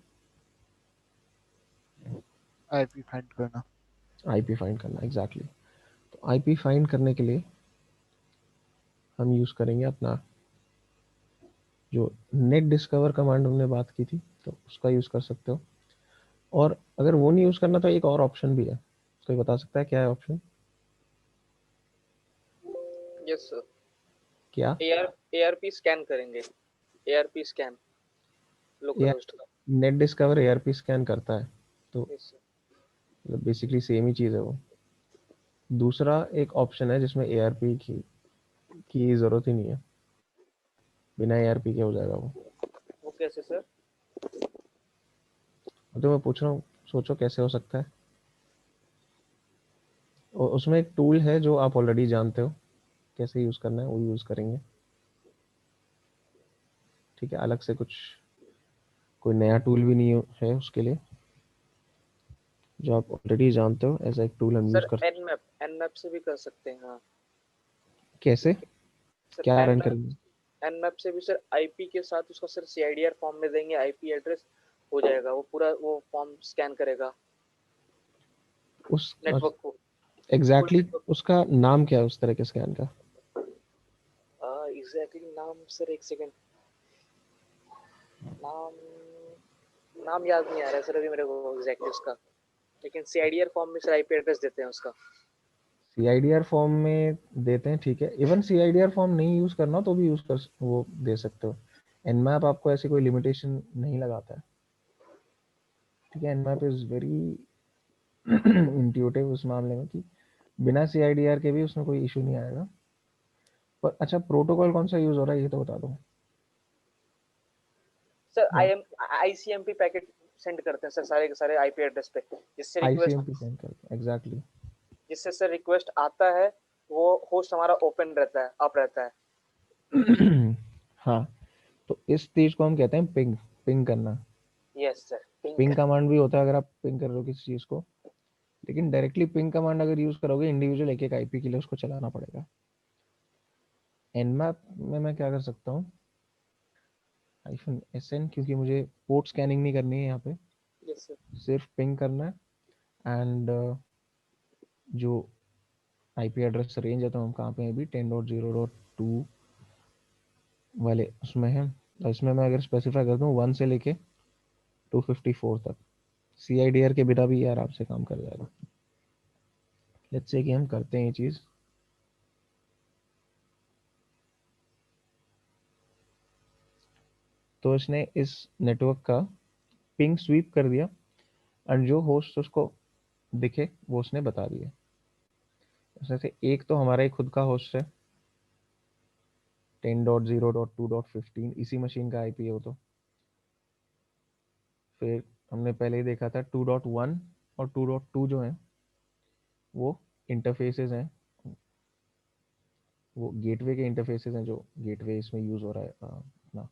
आईपी फाइंड करना। आईपी फाइंड करना, एग्जैक्टली। तो आईपी फाइंड करने के लिए हम यूज़ करेंगे अपना जो नेट डिस्कवर कमांड हमने बात की थी, तो उसका यूज़ कर सकते हो। और अगर वो नहीं यूज़ करना तो एक और ऑप्शन भी है, कोई बता सकता है क्या है ऑप्शन? यस सर, क्या? एआरपी स्कैन करेंगे, एआरपी स्कैन लोकल ये होस्ट का। नेट डिस्कवर एआरपी स्कैन करता है, तो यस सर। मतलब बेसिकली सेम ही चीज़ है वो। दूसरा एक ऑप्शन है जिसमें एआरपी की ज़रूरत ही नहीं है, बिना एआरपी के हो जाएगा वो। वो कैसे सर? तो मैं पूछ रहा हूँ, सोचो कैसे हो सकता है। और उसमें एक टूल है जो आप ऑलरेडी जानते हो कैसे यूज़ करना है, वो यूज़ करेंगे। ठीक है, अलग से कुछ कोई नया टूल भी नहीं है उसके लिए, जो आप ऑलरेडी जानते हो ऐसा एक टूल हम यूज़ सर कर। एनमैप से भी कर सकते हैं हाँ। कैसे? सर क्या रन एनमैप करेंगे? एनमैप से भी सर आईपी के साथ उसका सर सीआईडीआर फॉर्म में देंगे, आईपी एड्रेस हो जाएगा, वो पूरा वो फॉर्म स्कैन करेगा उस नेटवर्क को, फुल एग्जैक्टली नेटवर्क। उसका नाम क्या है उस तरह के स्कैन का? एग्जैक्टली नाम सर, एक सेकंड, नाम नाम याद नहीं आ रहा है सर अभी मेरे को एग्जैक्टली उसका, लेकिन सीआईडीआर फॉर्म में सर आईपी एड्रेस देते हैं उसका। सीआईडीआर फॉर्म में देते हैं, ठीक है। इवन सीआईडीआर फॉर्म नहीं यूज़ करना तो भी यूज़ कर वो दे सकते हो। एनमैप आपको ऐसी कोई लिमिटेशन नहीं लगाता है, ठीक है। एनमैप इज़ वेरी इंट्यूटिव उस मामले में कि बिना सीआईडीआर के भी उसमें कोई इशू नहीं आएगा। पर अच्छा, प्रोटोकॉल कौन सा यूज़ हो रहा है ये तो बता दो। सर या आईसीएमपी पैकेट सेंड करते हैं सर सारे के सारे आईपी एड्रेस पे, जिससे रिक्वेस्ट, आईसीएमपी सेंड करके, एग्जैक्टली। जिससे सर रिक्वेस्ट आता है वो होस्ट हमारा ओपन रहता है, अप रहता है। हाँ, तो इस चीज़ को हम कहते हैं पिंग, पिंग करना। Yes sir, pink. Ping command भी होता है अगर आप पिंग कर रहे हो किसी चीज़ को, लेकिन डायरेक्टली पिंग कमांड अगर यूज़ करोगे इंडिविजुअल एक एक आईपी के लिए उसको चलाना पड़ेगा। एनमैप में मैं क्या कर सकता हूँ, -SN, क्योंकि मुझे पोर्ट स्कैनिंग नहीं करनी है यहाँ पे, यस सर। सिर्फ पिंग करना है। एंड जो आईपी एड्रेस रेंज है तो हम कहाँ पे हैं अभी, 10.0.2 वाले उसमें है। तो इसमें मैं अगर स्पेसिफाई कर दूँ 1 से लेके 254 तक, सीआईडीआर के बिना भी ये आराम से काम कर जाएगा। लेट्स से कि हम करते हैं ये चीज़। तो इसने इस नेटवर्क का पिंग स्वीप कर दिया और जो होस्ट उसको दिखे वो उसने बता दिया। उसमें से एक तो हमारा ही खुद का होस्ट है 10.0.2.15, इसी मशीन का आईपी है वो तो। फिर हमने पहले ही देखा था 2.1 और 2.2 जो हैं वो इंटरफेसेस हैं, वो गेटवे के इंटरफेसेस हैं जो गेटवे इसमें यूज़ हो रहा है अपना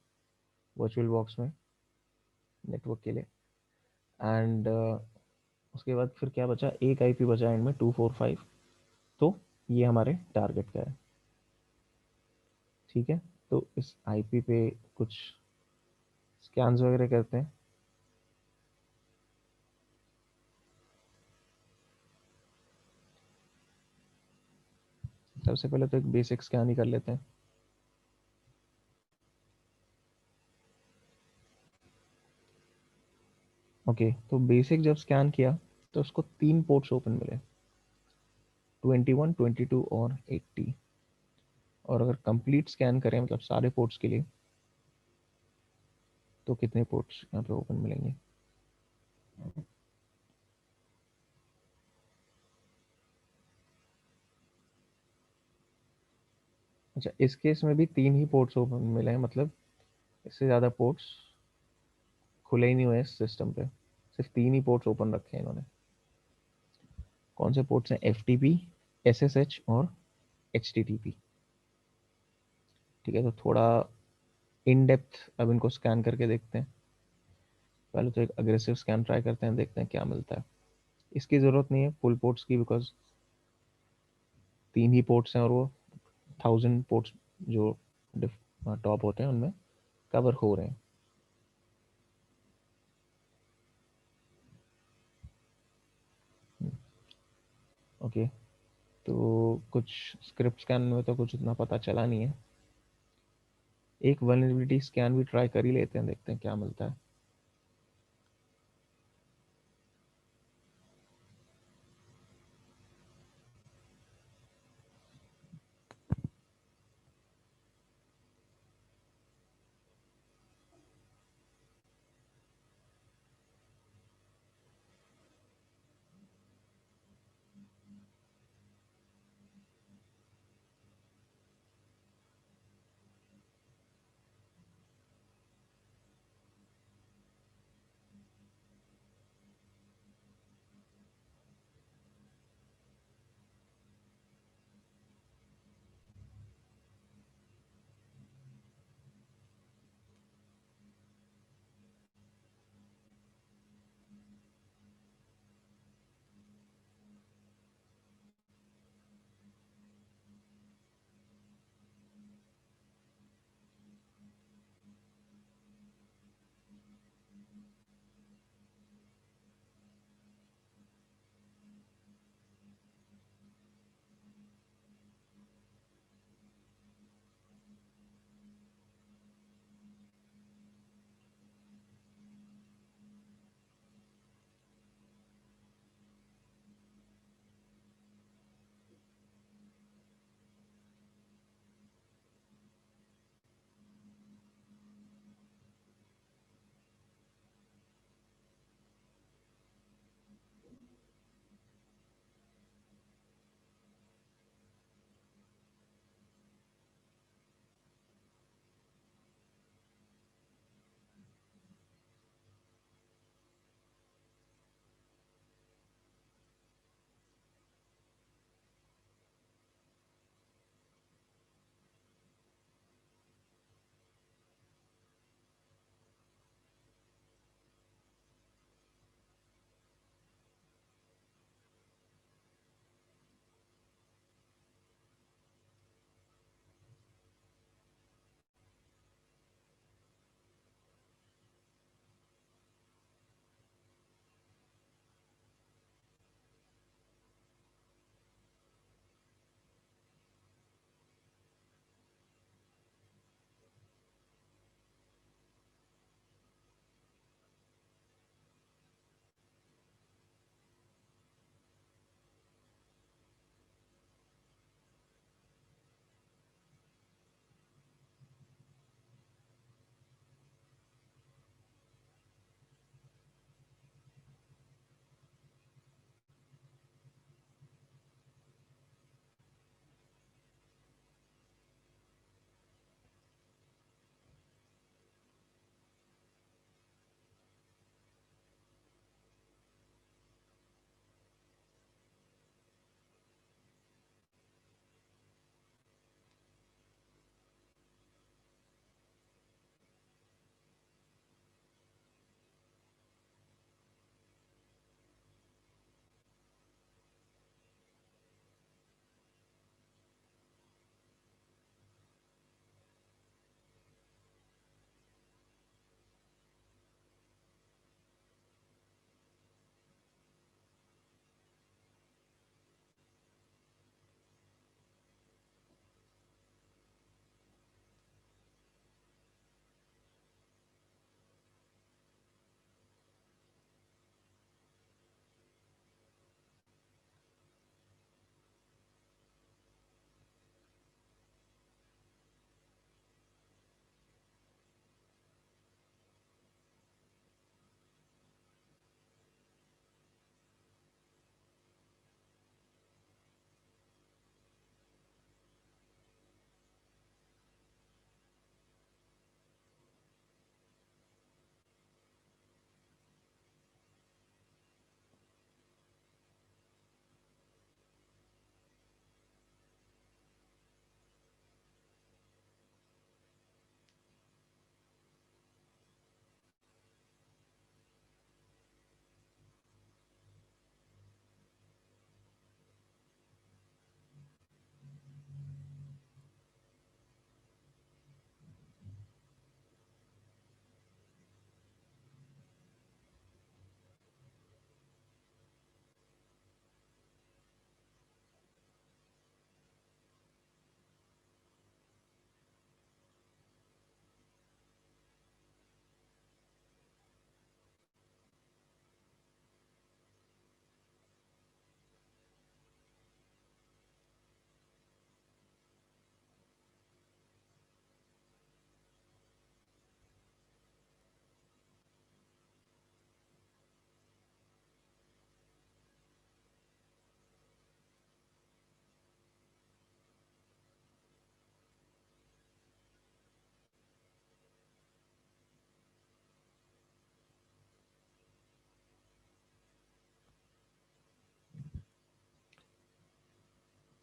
वर्चुअल बॉक्स में नेटवर्क के लिए। एंड उसके बाद फिर क्या बचा, एक आईपी बचा एंड में 245। तो ये हमारे टारगेट का है, ठीक है। तो इस आईपी पे कुछ स्कैन्स वगैरह करते हैं। सबसे पहले तो एक बेसिक स्कैन ही कर लेते हैं। ओके, तो बेसिक जब स्कैन किया तो उसको 3 पोर्ट्स ओपन मिले, 21, 22 और 80। और अगर कंप्लीट स्कैन करें मतलब सारे पोर्ट्स के लिए, तो कितने पोर्ट्स यहाँ पे ओपन मिलेंगे? अच्छा, इस केस में भी 3 ही पोर्ट्स ओपन मिले हैं, मतलब इससे ज़्यादा पोर्ट्स खुले ही नहीं हुए इस सिस्टम पे, सिर्फ 3 ही पोर्ट्स ओपन रखे हैं इन्होंने। कौन से पोर्ट्स हैं? FTP, SSH और HTTP। ठीक है, तो थोड़ा इन डेप्थ अब इनको स्कैन करके देखते हैं। पहले तो एक अग्रेसिव स्कैन ट्राई करते हैं, देखते हैं क्या मिलता है। इसकी ज़रूरत नहीं है फुल पोर्ट्स की, बिकॉज 3 ही पोर्ट्स हैं और वो 1000 पोर्ट्स जो टॉप होते हैं उनमें कवर हो रहे हैं। ओके, तो कुछ स्क्रिप्ट स्कैन में तो कुछ उतना पता चला नहीं है। एक वल्नरेबिलिटी स्कैन भी ट्राई कर ही लेते हैं, देखते हैं क्या मिलता है।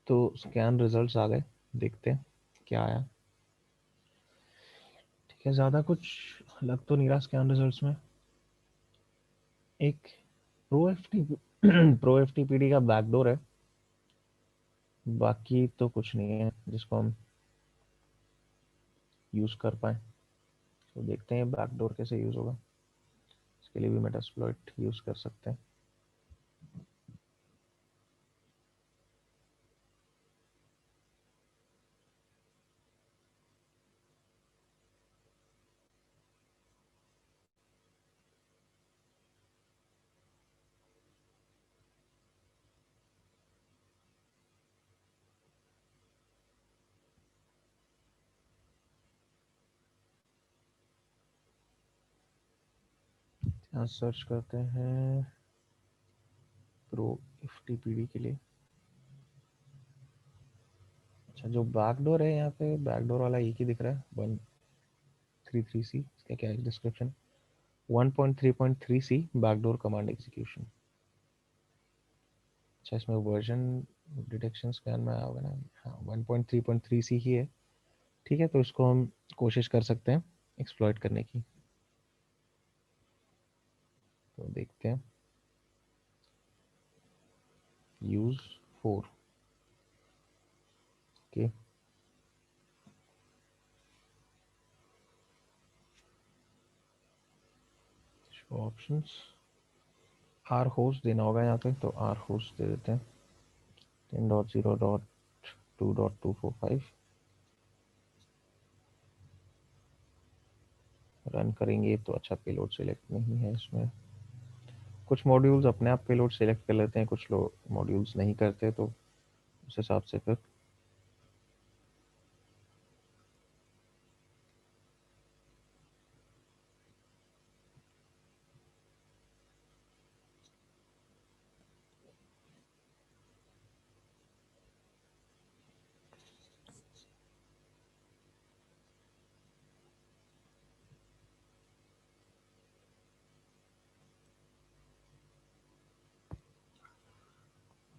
तो स्कैन रिजल्ट्स आ गए, देखते हैं क्या आया। ठीक है, ज़्यादा कुछ लग तो नहीं रहा स्कैन रिजल्ट्स में। एक pro F T pro F T P D का बैकडोर है, बाकी तो कुछ नहीं है जिसको हम यूज़ कर पाए। तो देखते हैं बैकडोर कैसे यूज़ होगा। इसके लिए भी मेटास्प्लॉइट यूज़ कर सकते हैं। यहाँ सर्च करते हैं pro F T P D के लिए। अच्छा, जो बैकडोर है यहाँ पे बैकडोर वाला एक ही दिख रहा है, 133C। इसका क्या है description? 1.3.3C backdoor command execution. अच्छा, इसमें वर्जन डिटेक्शन स्कैन में होगा ना? हाँ, 1.3.3C ही है। ठीक है, तो इसको हम कोशिश कर सकते हैं एक्सप्लॉइट करने की। तो देखते हैं यूज 4 के ऑप्शंस। आर होस्ट देना होगा यहाँ पे, तो आर होस्ट दे देते हैं 10.0.2.245। रन करेंगे तो अच्छा, पेलोड सेलेक्ट नहीं है इसमें। कुछ मॉड्यूल्स अपने आप पेलोड सेलेक्ट कर लेते हैं, कुछ लोग मॉड्यूल्स नहीं करते, तो उस हिसाब से फिर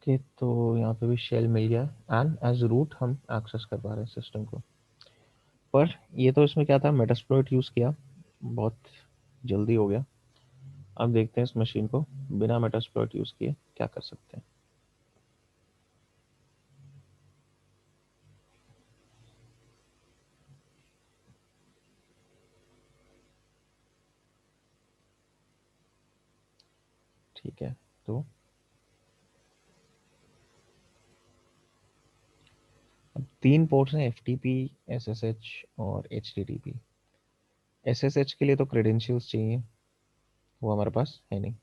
ओके। तो यहाँ पे भी शेल मिल गया एंड एज रूट हम एक्सेस कर पा रहे हैं सिस्टम को। पर ये तो इसमें क्या था, मेटास्प्लॉइट यूज़ किया, बहुत जल्दी हो गया। अब देखते हैं इस मशीन को बिना मेटास्प्लॉइट यूज़ किए क्या कर सकते हैं। ठीक है, तो अब 3 पोर्ट्स हैं, FTP, SSH और HTTP। SSH के लिए तो क्रेडेंशियल्स चाहिए, वो हमारे पास है नहीं।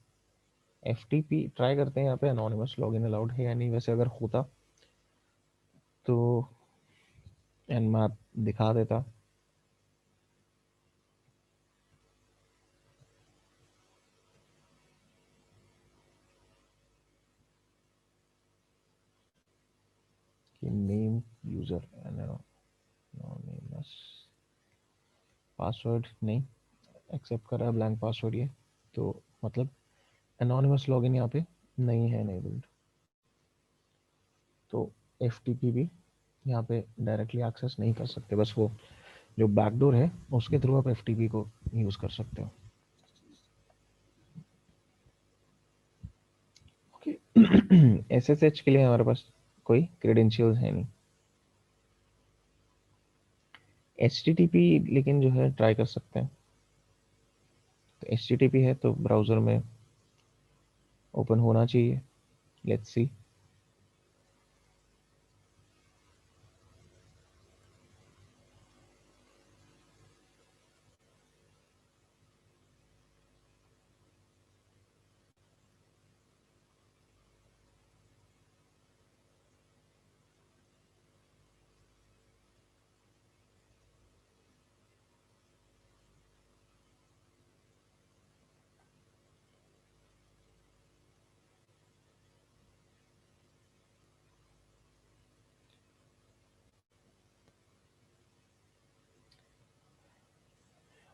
FTP ट्राई करते हैं, यहाँ पे अनोनिमस लॉगिन अलाउड है या नहीं। वैसे अगर होता तो nmap दिखा देता। कि नेम यूजर एनोनिमस, पासवर्ड नहीं एक्सेप्ट कर रहा है, ब्लैंक पासवर्ड ये, तो मतलब एनोनिमस लॉगिन यहाँ पे नहीं है एनेबल्ड। तो FTP भी यहाँ पे डायरेक्टली एक्सेस नहीं कर सकते, बस वो जो बैकडोर है उसके थ्रू आप FTP को यूज़ कर सकते हो। ओके। SSH के लिए हमारे पास कोई क्रेडेंशियल्स है नहीं। HTTP लेकिन जो है ट्राई कर सकते हैं। तो HTTP है तो ब्राउज़र में ओपन होना चाहिए। Let's see.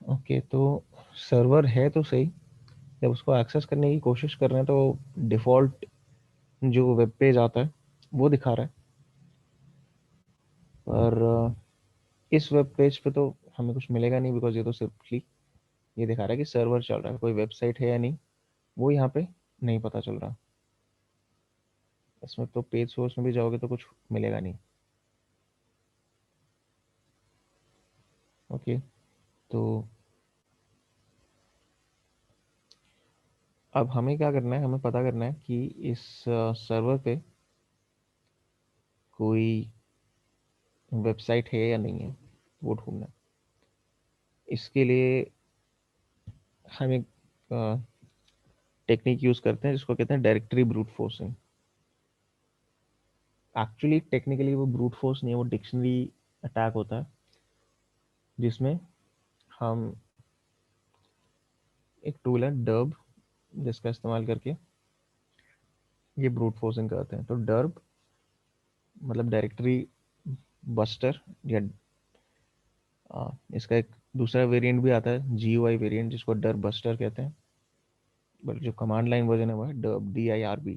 ओके, तो सर्वर है तो सही। जब उसको एक्सेस करने की कोशिश कर रहे हैं तो डिफ़ॉल्ट जो वेब पेज आता है वो दिखा रहा है। पर इस वेब पेज पे तो हमें कुछ मिलेगा नहीं, बिकॉज ये तो सिर्फली ये दिखा रहा है कि सर्वर चल रहा है, कोई वेबसाइट है या नहीं वो यहाँ पे नहीं पता चल रहा। इसमें तो पेज सोर्स में भी जाओगे तो कुछ मिलेगा नहीं। ओके, तो अब हमें क्या करना है, हमें पता करना है कि इस सर्वर पे कोई वेबसाइट है या नहीं है, वो ढूंढना है। इसके लिए हम एक टेक्निक यूज करते हैं जिसको कहते हैं directory brute forcing. Actually technically वो ब्रूट फोर्स नहीं है, वो डिक्शनरी अटैक होता है, जिसमें हम एक टूल है डर्ब, जिसका इस्तेमाल करके ये ब्रूट फोर्सिंग करते हैं। तो डर्ब मतलब डायरेक्टरी बस्टर, या इसका एक दूसरा वेरिएंट भी आता है GUI वेरिएंट, जिसको डर्ब बस्टर कहते हैं, बट जो कमांड लाइन वर्जन है वो है डर्ब DIRB।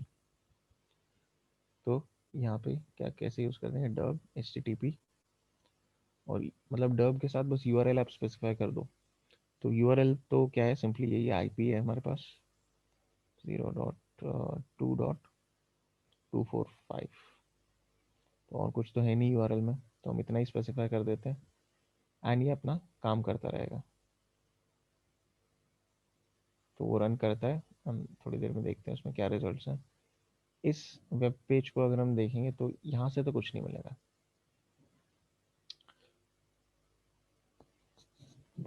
तो यहाँ पे क्या कैसे यूज़ करते हैं, डर्ब HTTP, और मतलब डर्ब के साथ बस URL आप स्पेसिफाई कर दो। तो URL तो क्या है, सिंपली यही IP है हमारे पास 0.2.245। तो और कुछ तो है नहीं URL में, तो हम इतना ही स्पेसिफाई कर देते हैं एंड ये अपना काम करता रहेगा। तो वो रन करता है, हम थोड़ी देर में देखते हैं उसमें क्या रिजल्ट्स हैं। इस वेब पेज को अगर हम देखेंगे तो यहाँ से तो कुछ नहीं मिलेगा,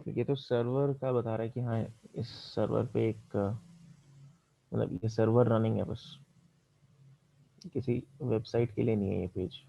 ये तो सर्वर का बता रहा है कि हाँ इस सर्वर पे एक मतलब ये सर्वर रनिंग है बस, किसी वेबसाइट के लिए नहीं है ये पेज।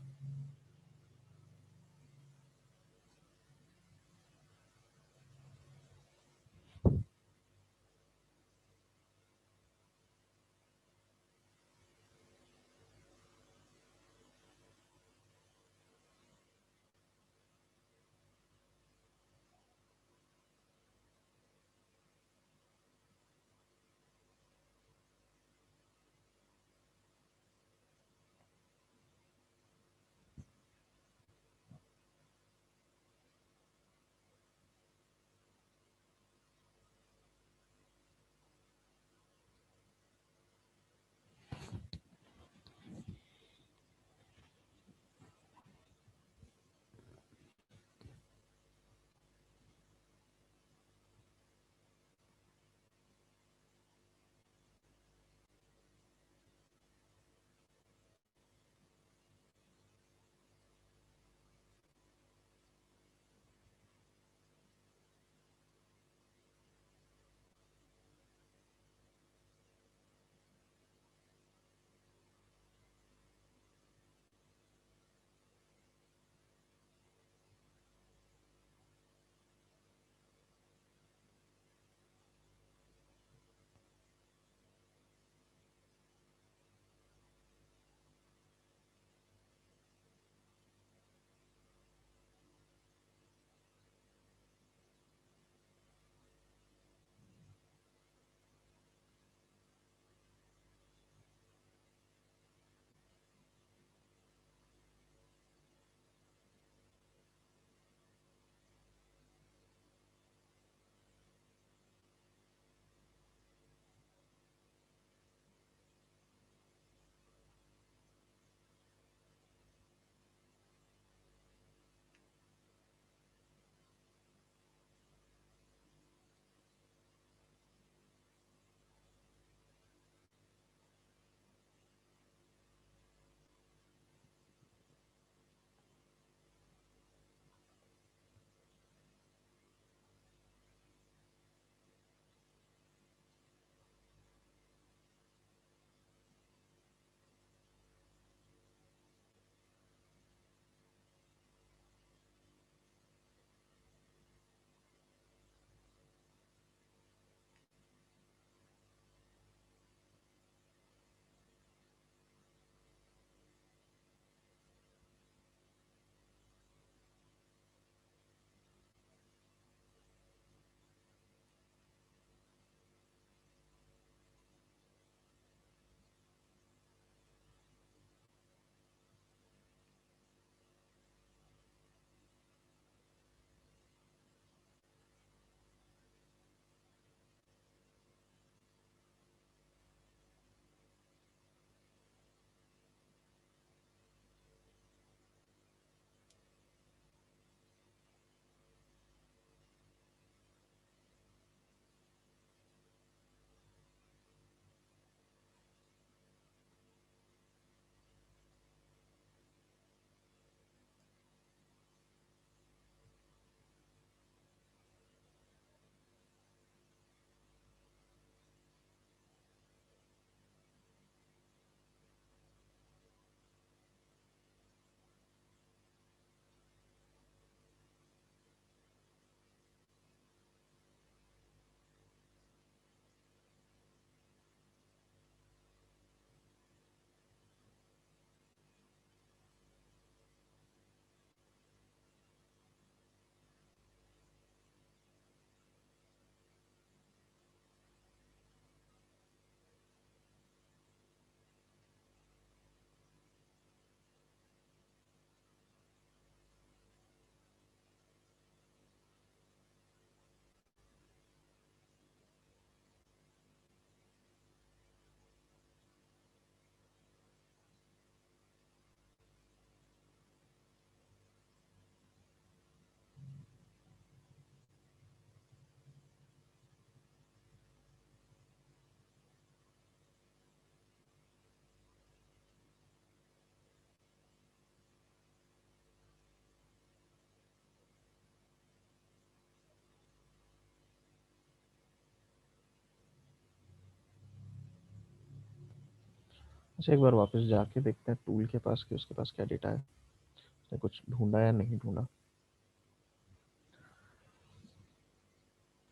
अच्छा, एक बार वापस जाके देखते हैं टूल के पास कि उसके पास क्या डेटा है, उसने कुछ ढूंढा या नहीं ढूंढा।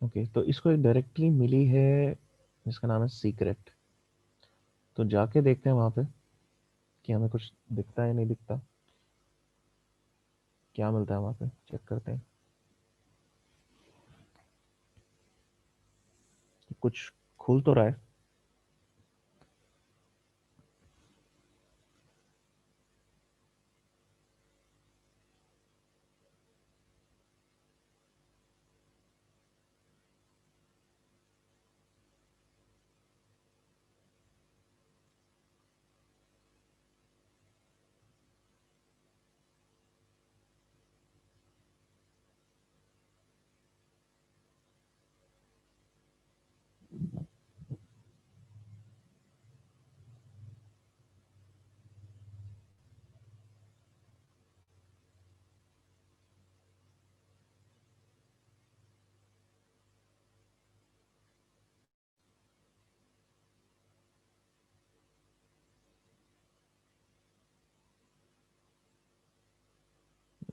ओके, तो इसको एक डायरेक्टरी मिली है जिसका नाम है सीक्रेट। तो जाके देखते हैं वहां पे कि हमें कुछ दिखता है या नहीं दिखता, क्या मिलता है वहां पे, चेक करते हैं। कुछ खुल तो रहा है।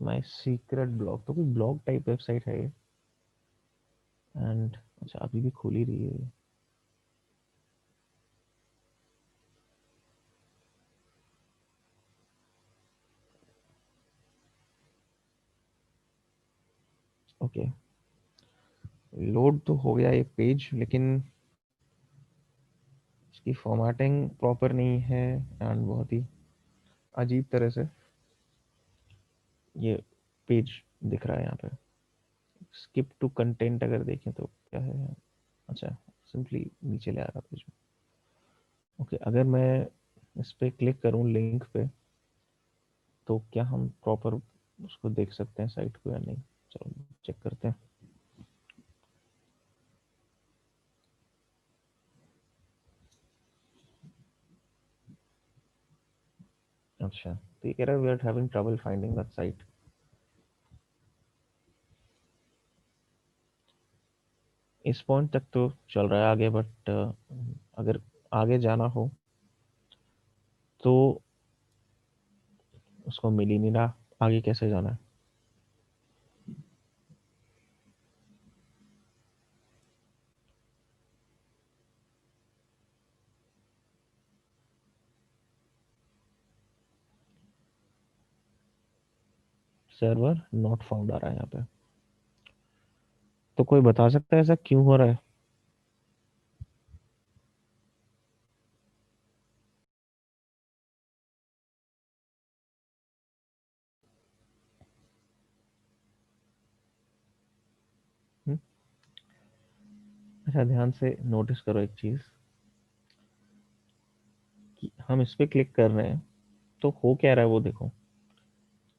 माय सीक्रेट ब्लॉग, तो कोई ब्लॉग टाइप वेबसाइट है ये। एंड अच्छा, अभी भी खुल ही रही है। ओके, लोड तो हो गया ये पेज, लेकिन इसकी फॉर्मेटिंग प्रॉपर नहीं है एंड बहुत ही अजीब तरह से ये पेज दिख रहा है यहाँ पे। स्किप टू कंटेंट अगर देखें तो क्या है यहाँ? अच्छा, सिंपली नीचे ले आ रहा पेज में। ओके, अगर मैं इस पे क्लिक करूँ लिंक पे, तो क्या हम प्रॉपर उसको देख सकते हैं साइट को या नहीं? चलो चेक करते हैं। अच्छा, तो ये कह रहा है we are having trouble finding that site. इस पॉइंट तक तो चल रहा है आगे, बट अगर आगे जाना हो तो उसको मिल ही नहीं रहा। आगे कैसे जाना है? सर्वर नॉट फाउंड आ रहा है यहाँ पे। तो कोई बता सकता है ऐसा क्यों हो रहा है? हम्म? अच्छा, ध्यान से नोटिस करो एक चीज, कि हम इस पे क्लिक कर रहे हैं तो हो क्या रहा है वो देखो।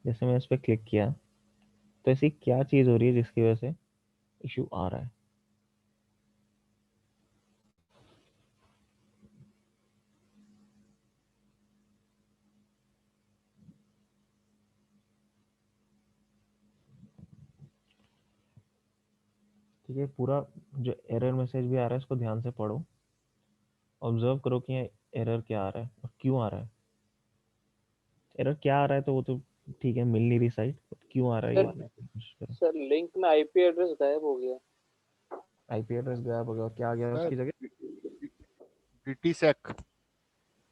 जैसे मैं इस पे क्लिक किया, तो ऐसी क्या चीज हो रही है जिसकी वजह से इशू आ रहा है? ठीक है, पूरा जो एरर मैसेज भी आ रहा है इसको ध्यान से पढ़ो, ऑब्जर्व करो कि एरर क्या आ रहा है और क्यों आ रहा है। एरर क्या आ रहा है तो वो तो ठीक है, मिल नहीं रही साइट, क्यों आ रहा है ये सर देखने की कोशिश करो। सर लिंक में आईपी एड्रेस गायब हो गया। आईपी एड्रेस गायब हो गया और क्या आ गया सर उसकी जगह? डीटी सेक।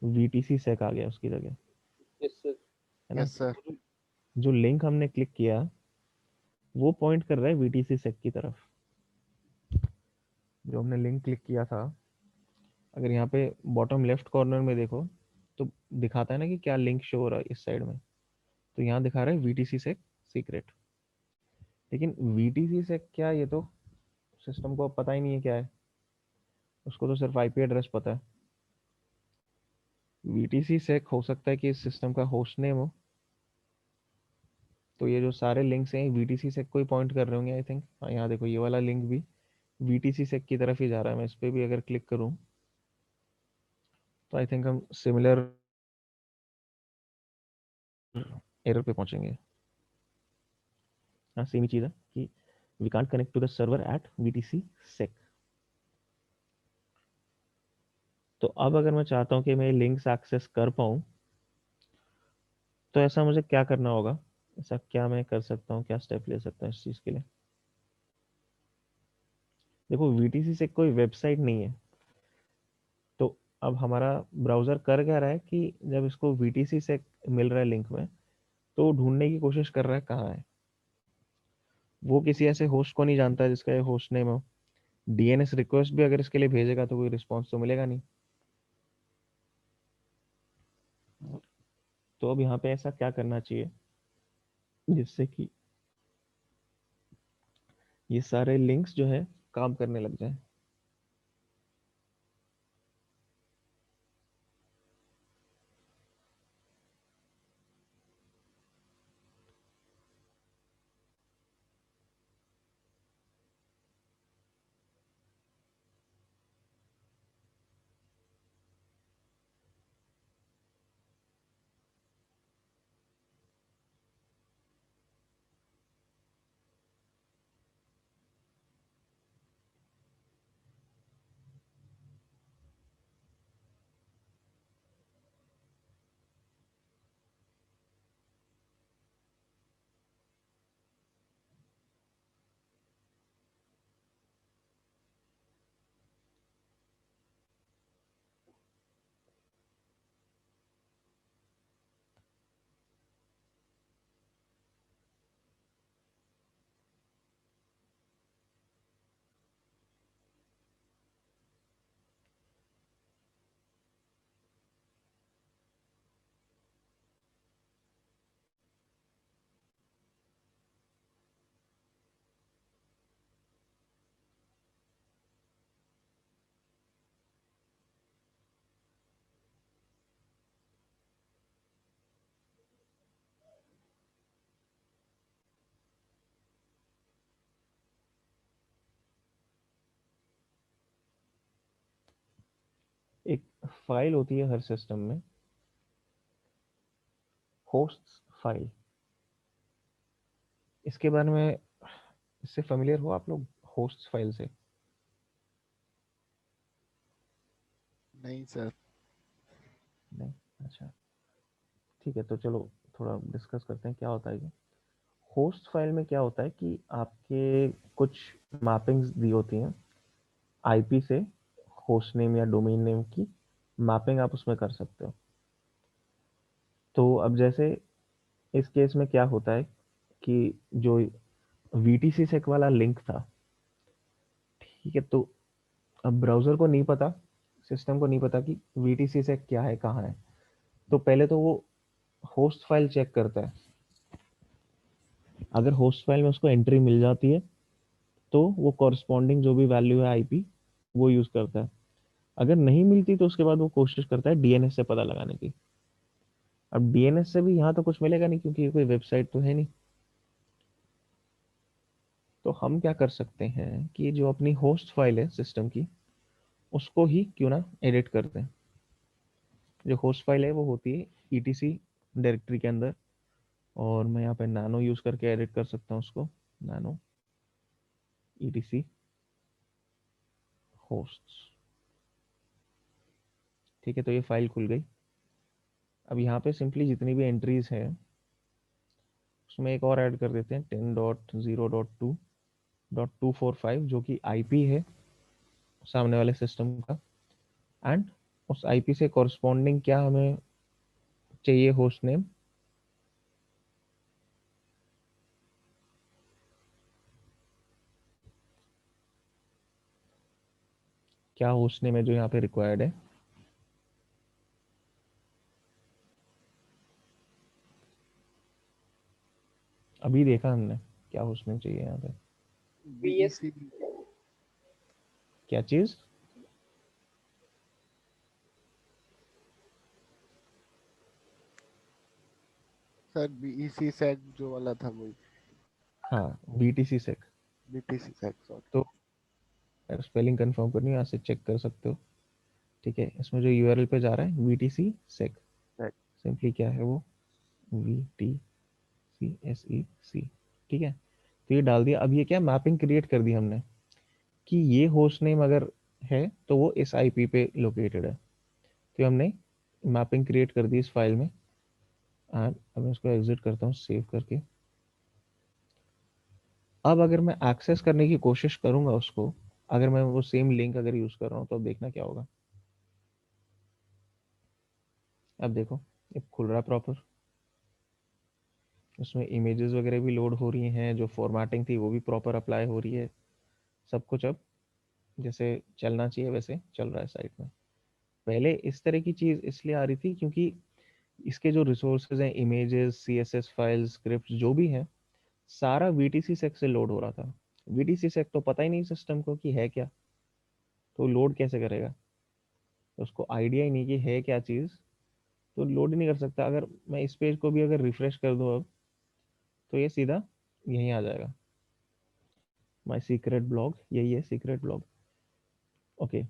वीटीसी सेक आ गया उसकी जगह, इससे है ना? Yes sir. जो लिंक हमने क्लिक किया वो पॉइंट कर रहा है वीटीसी सेक की तरफ। जो हमने लिंक क्लिक किया था, अगर यहाँ पे बॉटम लेफ्ट कॉर्नर में देखो तो दिखाता है ना कि क्या लिंक शो हो रहा है इस साइड में। तो यहाँ दिखा रहा है वीटीसी सेक सीक्रेट। लेकिन वीटीसी सेक क्या, ये तो सिस्टम को अब पता ही नहीं है क्या है। उसको तो सिर्फ आईपी एड्रेस पता है। वीटीसी सेक हो सकता है कि इस सिस्टम का होस्ट नेम हो। तो ये जो सारे लिंक्स हैं वीटीसी सेक को ही पॉइंट कर रहे होंगे आई थिंक। हाँ, यहाँ देखो ये वाला लिंक भी वीटीसी सेक की तरफ ही जा रहा है। मैं इस पे भी अगर क्लिक करूँ तो आई थिंक हम सिमिलर एरर पे पहुंचेंगे। हाँ, सेम ही चीज़ है कि we can't connect to the server at VTC sec. तो अब अगर मैं चाहता हूँ कि मैं लिंक्स एक्सेस कर पाऊँ, तो ऐसा मुझे क्या करना होगा, ऐसा क्या मैं कर सकता हूँ, क्या स्टेप ले सकता हूँ इस चीज़ के लिए? देखो, वीटीसी से कोई वेबसाइट नहीं है, तो अब हमारा ब्राउज़र कर क्या रहा है कि जब इसको वीटीसी से मिल रहा है लिंक में, तो ढूंढने की कोशिश कर रहा है कहाँ है। वो किसी ऐसे होस्ट को नहीं जानता जिसका ये होस्ट नेम हो। डीएनएस रिक्वेस्ट भी अगर इसके लिए भेजेगा तो कोई रिस्पॉन्स तो मिलेगा नहीं। तो अब यहाँ पे ऐसा क्या करना चाहिए जिससे कि ये सारे लिंक्स जो है काम करने लग जाए। एक फाइल होती है हर सिस्टम में, होस्ट फाइल। इसके बारे में, इससे फेमिलियर हो आप लोग, होस्ट फाइल से? नहीं सर। नहीं? अच्छा, ठीक है, तो चलो थोड़ा डिस्कस करते हैं क्या होता है ये। होस्ट फाइल में क्या होता है कि आपके कुछ मैपिंग्स दी होती हैं आईपी से, होस्ट नेम या डोमेन नेम की मैपिंग आप उसमें कर सकते हो। तो अब जैसे इस केस में क्या होता है कि जो वीटीसी सेक वाला लिंक था, ठीक है, तो अब ब्राउज़र को नहीं पता, सिस्टम को नहीं पता कि वीटीसी सेक क्या है, कहाँ है। तो पहले तो वो होस्ट फाइल चेक करता है। अगर होस्ट फाइल में उसको एंट्री मिल जाती है तो वो कॉरस्पॉन्डिंग जो भी वैल्यू है आईपी, वो यूज़ करता है। अगर नहीं मिलती तो उसके बाद वो कोशिश करता है डीएनएस से पता लगाने की। अब डीएनएस से भी यहाँ तो कुछ मिलेगा नहीं क्योंकि ये कोई वेबसाइट तो है नहीं। तो हम क्या कर सकते हैं कि जो अपनी होस्ट फाइल है सिस्टम की, उसको ही क्यों ना एडिट करते हैं। जो होस्ट फाइल है वो होती है ईटीसी डायरेक्टरी के अंदर, और मैं यहाँ पे नैनो यूज़ करके एडिट कर सकता हूँ उसको। नैनो ईटीसी होस्ट्स, ठीक है, तो ये फाइल खुल गई। अब यहाँ पे सिंपली जितनी भी एंट्रीज हैं उसमें एक और ऐड कर देते हैं 10.0.2.245 जो कि आईपी है सामने वाले सिस्टम का। एंड उस आईपी से कॉरस्पॉन्डिंग क्या हमें चाहिए, होस्ट नेम। क्या होस्ट नेम है जो यहाँ पे रिक्वायर्ड है? अभी देखा हमने क्या होस्ट नेम चाहिए यहाँ पे। बीएस बीईसी क्या चीज? सर, बीईसी सेक जो वाला था वही। हाँ, बीटीसी सेक। बीटीसी सेक, सॉरी। तो स्पेलिंग कंफर्म करनी है, यहाँ से चेक कर सकते हो। ठीक है, इसमें जो यूआरएल पे जा रहा है बीटीसी सेक, सेक। सिंपली क्या है वो, V T C S E C. ठीक है, तो ये डाल दिया। अब ये क्या मैपिंग क्रिएट कर दी हमने कि ये होस्ट नेम अगर है तो वो इस आईपी पे लोकेटेड है। तो ये हमने मैपिंग क्रिएट कर दी इस फाइल में। एंड अब मैं इसको एग्जिट करता हूँ सेव करके। अब अगर मैं एक्सेस करने की कोशिश करूंगा उसको, अगर मैं वो सेम लिंक अगर यूज कर रहा हूँ, तो अब देखना क्या होगा। अब देखो ये खुल रहा है प्रॉपर, उसमें इमेजेस वगैरह भी लोड हो रही हैं, जो फॉर्मेटिंग थी वो भी प्रॉपर अप्लाई हो रही है, सब कुछ अब जैसे चलना चाहिए वैसे चल रहा है साइट में। पहले इस तरह की चीज इसलिए आ रही थी क्योंकि इसके जो रिसोर्सेज हैं, इमेजेस, सीएसएस फाइल्स, स्क्रिप्ट जो भी है, सारा वीटीसी सेक से लोड हो रहा था। वीटीसी सेक तो पता ही नहीं सिस्टम को कि है क्या, तो लोड कैसे करेगा, तो उसको आइडिया ही नहीं कि है क्या चीज़, तो लोड ही नहीं कर सकता। अगर मैं इस पेज को भी अगर रिफ्रेश कर दूं अब, तो ये सीधा यहीं आ जाएगा, माई सीक्रेट ब्लॉग, यही है सीक्रेट ब्लॉग। ओके,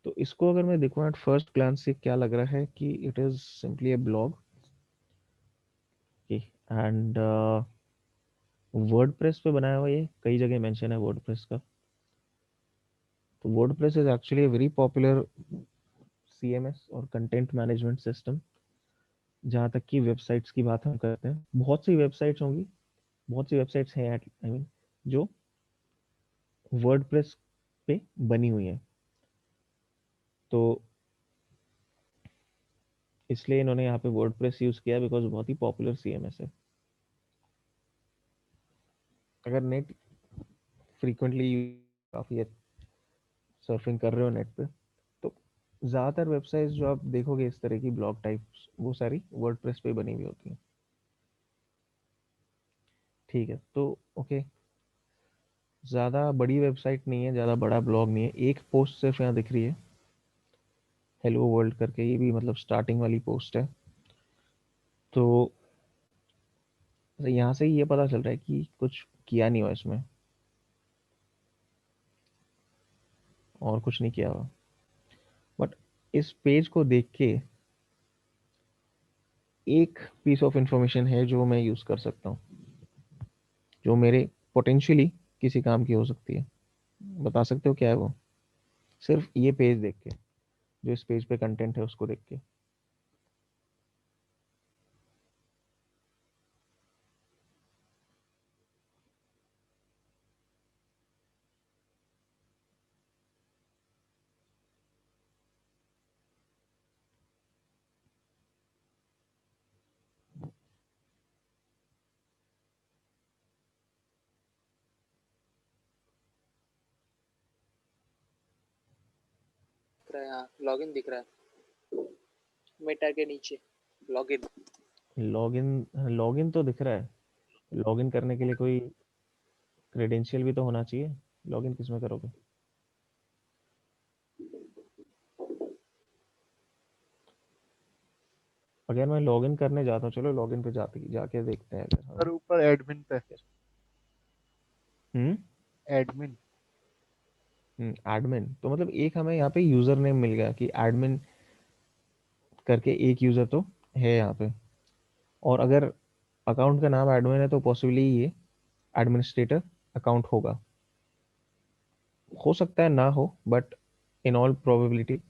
तो इसको अगर मैं देखूँ एट फर्स्ट ग्लांस से क्या लग रहा है कि it is simply A blog. And WordPress पे बनाया हुआ, ये कई जगह मेंशन है वर्डप्रेस का। तो WordPress is actually very popular CMS और कंटेंट मैनेजमेंट सिस्टम। जहाँ तक कि वेबसाइट्स की बात हम करते हैं, बहुत सी वेबसाइट्स होंगी, बहुत सी वेबसाइट्स हैं आई मीन जो वर्डप्रेस पे बनी हुई हैं, तो इसलिए इन्होंने यहाँ पे वर्डप्रेस यूज किया बिकॉज बहुत ही पॉपुलर सीएमएस है। अगर नेट फ्रीक्वेंटली काफ़ी सर्फिंग कर रहे हो नेट पे, तो ज़्यादातर वेबसाइट्स जो आप देखोगे इस तरह की ब्लॉग टाइप्स, वो सारी वर्डप्रेस पे बनी हुई होती हैं। ठीक है, तो ओके, ज़्यादा बड़ी वेबसाइट नहीं है, ज़्यादा बड़ा ब्लॉग नहीं है, एक पोस्ट सिर्फ यहाँ दिख रही है हेलो वर्ल्ड करके, ये भी मतलब स्टार्टिंग वाली पोस्ट है। तो यहाँ से ही ये पता चल रहा है कि कुछ किया नहीं हुआ इसमें, और कुछ नहीं किया हुआ। बट इस पेज को देख के एक पीस ऑफ इंफॉर्मेशन है जो मैं यूज़ कर सकता हूँ, जो मेरे पोटेंशियली किसी काम की हो सकती है। बता सकते हो क्या है वो? सिर्फ ये पेज देख के, जो इस पेज पे कंटेंट है उसको देख के। दिख रहा है, यहाँ लॉगिन दिख रहा है मेटा के नीचे लॉगिन। लॉगिन, लॉगिन तो दिख रहा है। लॉगिन करने के लिए कोई क्रेडेंशियल भी तो होना चाहिए, लॉगिन किस में करोगे? अगर मैं लॉगिन करने जाता हूँ, चलो लॉगिन पे जाते जाके देखते हैं अगर सर हमें। ऊपर एडमिन पे, हम्म एडमिन। एडमिन तो मतलब एक हमें यहाँ पे यूजर नेम मिल गया कि एडमिन करके एक यूजर तो है यहाँ पे। और अगर अकाउंट का नाम एडमिन है तो पॉसिबली ये एडमिनिस्ट्रेटर अकाउंट होगा। हो सकता है ना हो, बट इन ऑल प्रोबेबिलिटी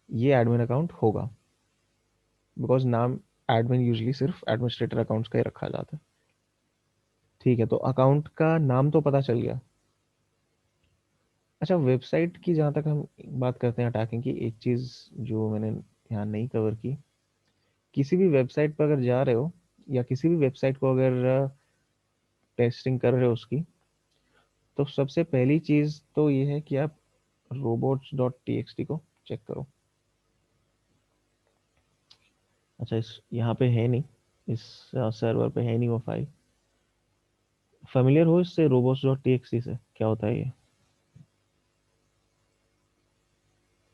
ये एडमिन अकाउंट होगा, बिकॉज नाम एडमिन यूजली सिर्फ एडमिनिस्ट्रेटर अकाउंट्स का ही रखा जाता है। ठीक है, तो अकाउंट का नाम तो पता चल गया। अच्छा, वेबसाइट की जहाँ तक हम बात करते हैं अटैकिंग की, एक चीज़ जो मैंने ध्यान नहीं कवर की, किसी भी वेबसाइट पर अगर जा रहे हो या किसी भी वेबसाइट को अगर टेस्टिंग कर रहे हो उसकी, तो सबसे पहली चीज़ तो ये है कि आप robots.txt को चेक करो। अच्छा, इस यहाँ पे है नहीं, इस सर्वर पे है नहीं वो फाइल। फेमिलियर हो इससे, robots.txt से? क्या होता है ये?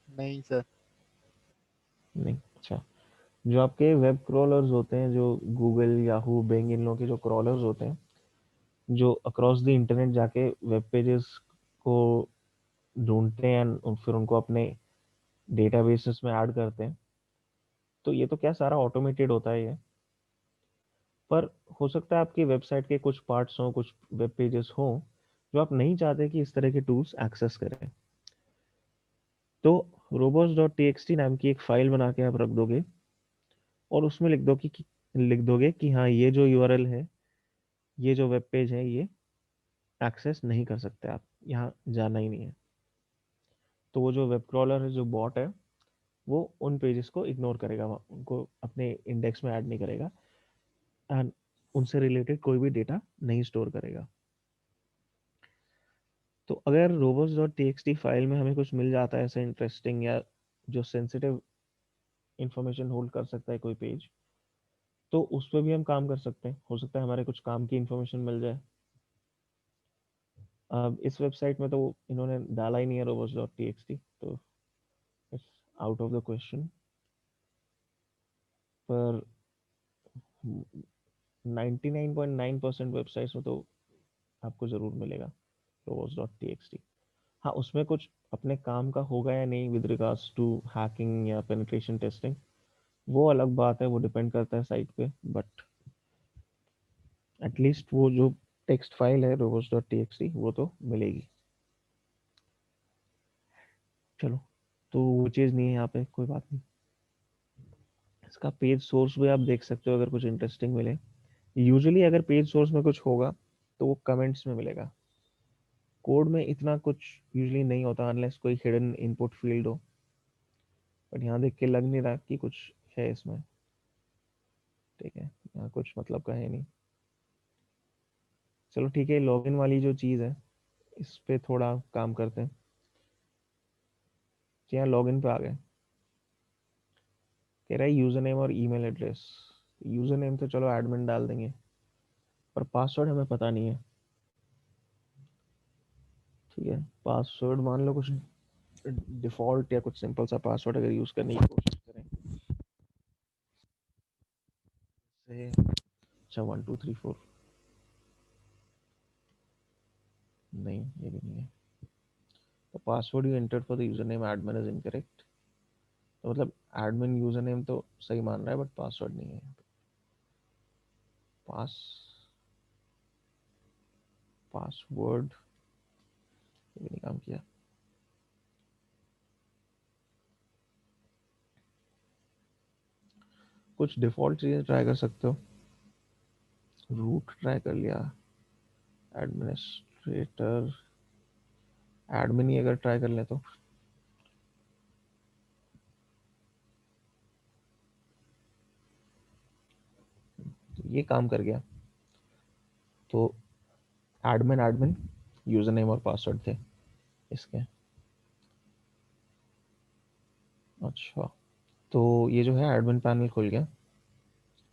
नहीं सर। नहीं, अच्छा। जो आपके वेब क्रॉलर्स होते हैं, जो गूगल, याहू, बिंग, इन लोगों के जो क्रॉलर्स होते हैं, जो अक्रॉस द इंटरनेट जाके वेब पेजेस को ढूंढते हैं और फिर उनको अपने डेटाबेसेस में ऐड करते हैं, तो ये तो क्या सारा ऑटोमेटेड होता है ये। पर हो सकता है आपकी वेबसाइट के कुछ पार्ट्स हों, कुछ वेब पेजेस हों जो आप नहीं चाहते कि इस तरह के टूल्स एक्सेस करें। तो robots.txt नाम की एक फाइल बना के आप रख दोगे और उसमें लिख दोगे कि हाँ ये जो यूआरएल है, ये जो वेब पेज है, ये एक्सेस नहीं कर सकते आप, यहाँ जाना ही नहीं है। तो वो जो वेब क्रॉलर है, जो बॉट है, वो उन पेजेस को इग्नोर करेगा, उनको अपने इंडेक्स में ऐड नहीं करेगा एंड उनसे रिलेटेड कोई भी डेटा नहीं स्टोर करेगा। तो अगर robots.txt फाइल में हमें कुछ मिल जाता है ऐसा इंटरेस्टिंग या जो सेंसिटिव इंफॉर्मेशन होल्ड कर सकता है कोई पेज, तो उस पर भी हम काम कर सकते हैं। हो सकता है हमारे कुछ काम की इंफॉर्मेशन मिल जाए। अब इस वेबसाइट में तो इन्होंने डाला ही नहीं है robots.txt, तो it's out of the question. पर 99.9% वेबसाइट्स में तो आपको ज़रूर मिलेगा robots.txt। हाँ, उसमें कुछ अपने काम का होगा या नहीं विद रिगार्ड्स टू हैकिंग या पेनिट्रेशन टेस्टिंग, वो अलग बात है, वो डिपेंड करता है साइट पे, बट एटलीस्ट वो जो टेक्स्ट फाइल है robots.txt वो तो मिलेगी। चलो, तो वो चीज़ नहीं है यहाँ पे, कोई बात नहीं। इसका पेज सोर्स भी आप देख सकते हो अगर कुछ इंटरेस्टिंग मिले। यूजुअली अगर पेज सोर्स में कुछ होगा तो वो कमेंट्स में मिलेगा, कोड में इतना कुछ यूजुअली नहीं होता अनलेस कोई हिडन इनपुट फील्ड हो। बट यहाँ देख के लग नहीं रहा कि कुछ है इसमें, ठीक है, यहाँ कुछ मतलब का है नहीं। चलो ठीक है, लॉगिन वाली जो चीज़ है इस पे थोड़ा काम करते हैं। क्या लॉगिन पे आ गए, कह रहा है यूज़र नेम और ईमेल एड्रेस। यूज़र नेम तो चलो एडमिन डाल देंगे, पर पासवर्ड हमें पता नहीं है। ठीक है, पासवर्ड मान लो कुछ डिफॉल्ट या कुछ सिंपल सा पासवर्ड अगर यूज़ करने की कोशिश करें, से अच्छा 1234, नहीं ये भी नहीं है। तो password you enter for the user name admin is incorrect. तो मतलब एडमिन यूजर नेम तो सही मान रहा है बट पासवर्ड नहीं है। पास पासवर्ड ये भी नहीं काम किया। कुछ डिफॉल्ट चीज़ें ट्राई कर सकते हो, रूट ट्राई कर लिया, एडमिनिस्ट्रेटर, एडमिन ही अगर ट्राई कर ले तो ये काम कर गया। तो एडमिन एडमिन यूजर नेम और पासवर्ड थे इसके। अच्छा, तो ये जो है एडमिन पैनल खुल गया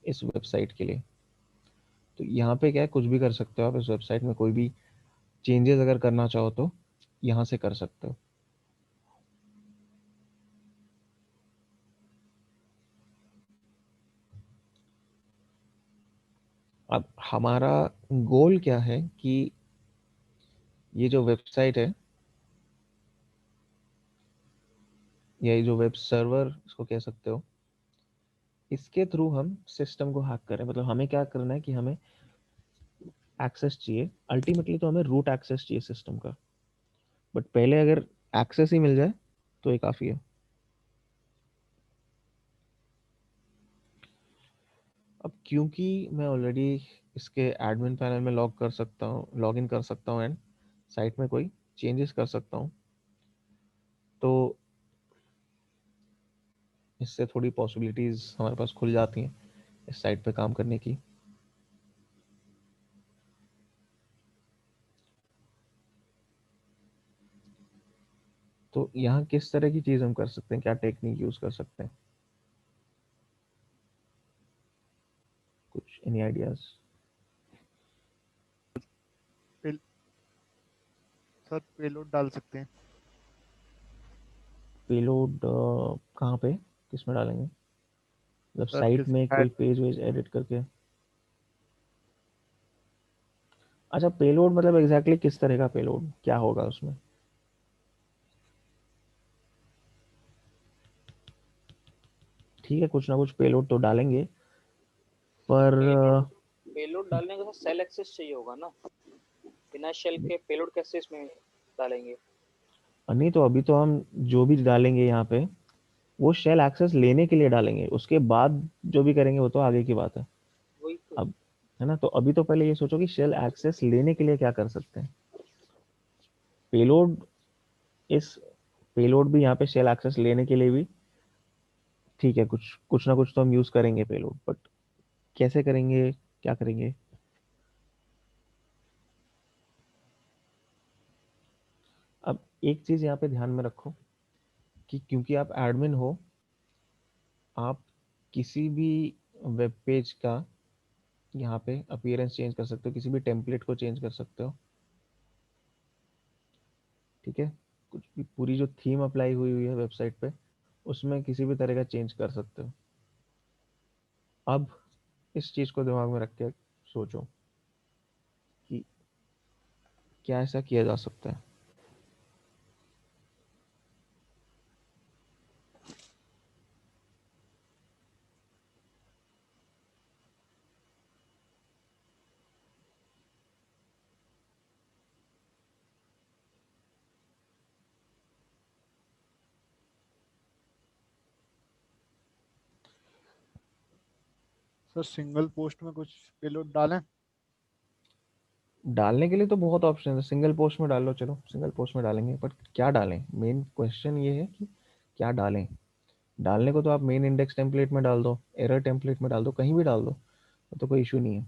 इस वेबसाइट के लिए। तो यहाँ पे क्या है, कुछ भी कर सकते हो आप इस वेबसाइट में, कोई भी चेंजेस अगर करना चाहो तो यहाँ से कर सकते हो। अब हमारा गोल क्या है कि ये जो वेबसाइट है या ये जो वेब सर्वर इसको कह सकते हो, इसके थ्रू हम सिस्टम को हैक करें। मतलब हमें क्या करना है कि हमें एक्सेस चाहिए, अल्टीमेटली तो हमें रूट एक्सेस चाहिए सिस्टम का, बट पहले अगर एक्सेस ही मिल जाए तो ये काफ़ी है। अब क्योंकि मैं ऑलरेडी इसके एडमिन पैनल में लॉग कर सकता हूँ, लॉग इन कर सकता हूँ एंड साइट में कोई चेंजेस कर सकता हूँ, तो इससे थोड़ी पॉसिबिलिटीज़ हमारे पास खुल जाती हैं इस साइट पे काम करने की। तो यहाँ किस तरह की चीज़ हम कर सकते हैं, क्या टेक्निक यूज़ कर सकते हैं, कुछ एनी आइडियाज? पेल, सर पेलोड डाल सकते हैं। पेलोड कहाँ पे, किस में डालेंगे? मतलब सर साइट किसी में कोई पेज वेज एडिट करके? अच्छा, पेलोड मतलब एग्जैक्टली किस तरह का पेलोड, क्या होगा उसमें? ठीक है, कुछ ना कुछ पेलोड तो डालेंगे, पर पेलोड पेलोड डालने के साथ सेल एक्सेस चाहिए होगा ना, बिना शेल के पेलोड कैसे इसमें डालेंगे? नहीं तो अभी तो हम जो भी डालेंगे यहाँ पे वो शेल एक्सेस लेने के लिए डालेंगे, उसके बाद जो भी करेंगे वो तो आगे की बात है। वही तो। अब है ना, तो अभी तो पहले ये सोचो कि शेल एक्सेस लेने के लिए क्या कर सकते हैं। पेलोड इस पेलोड भी यहाँ पे शेल एक्सेस लेने के लिए भी ठीक है, कुछ कुछ ना कुछ तो हम यूज करेंगे पेलोड, बट कैसे करेंगे, क्या करेंगे। अब एक चीज यहाँ पे ध्यान में रखो कि क्योंकि आप एडमिन हो, आप किसी भी वेब पेज का यहाँ पे अपीयरेंस चेंज कर सकते हो, किसी भी टेम्पलेट को चेंज कर सकते हो। ठीक है, कुछ भी पूरी जो थीम अप्लाई हुई हुई है वेबसाइट पे उसमें किसी भी तरह का चेंज कर सकते हो। अब इस चीज को दिमाग में रख के सोचो कि क्या ऐसा किया जा सकता है। सर सिंगल पोस्ट में कुछ पेलोड डालें? डालने के लिए तो बहुत ऑप्शन है, सिंगल पोस्ट में डाल लो, चलो सिंगल पोस्ट में डालेंगे, बट क्या डालें, मेन क्वेश्चन ये है कि क्या डालें। डालने को तो आप मेन इंडेक्स टेम्पलेट में डाल दो, एरर टेम्पलेट में डाल दो, कहीं भी डाल दो, तो कोई इशू नहीं है।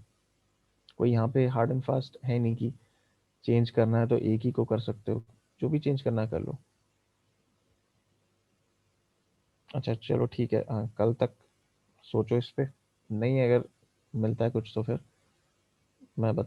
कोई यहाँ पे हार्ड एंड फास्ट है नहीं कि चेंज करना है तो एक ही को कर सकते हो, जो भी चेंज करना है कर लो। अच्छा चलो ठीक है, कल तक सोचो इस पे, नहीं अगर मिलता है कुछ तो फिर मैं बता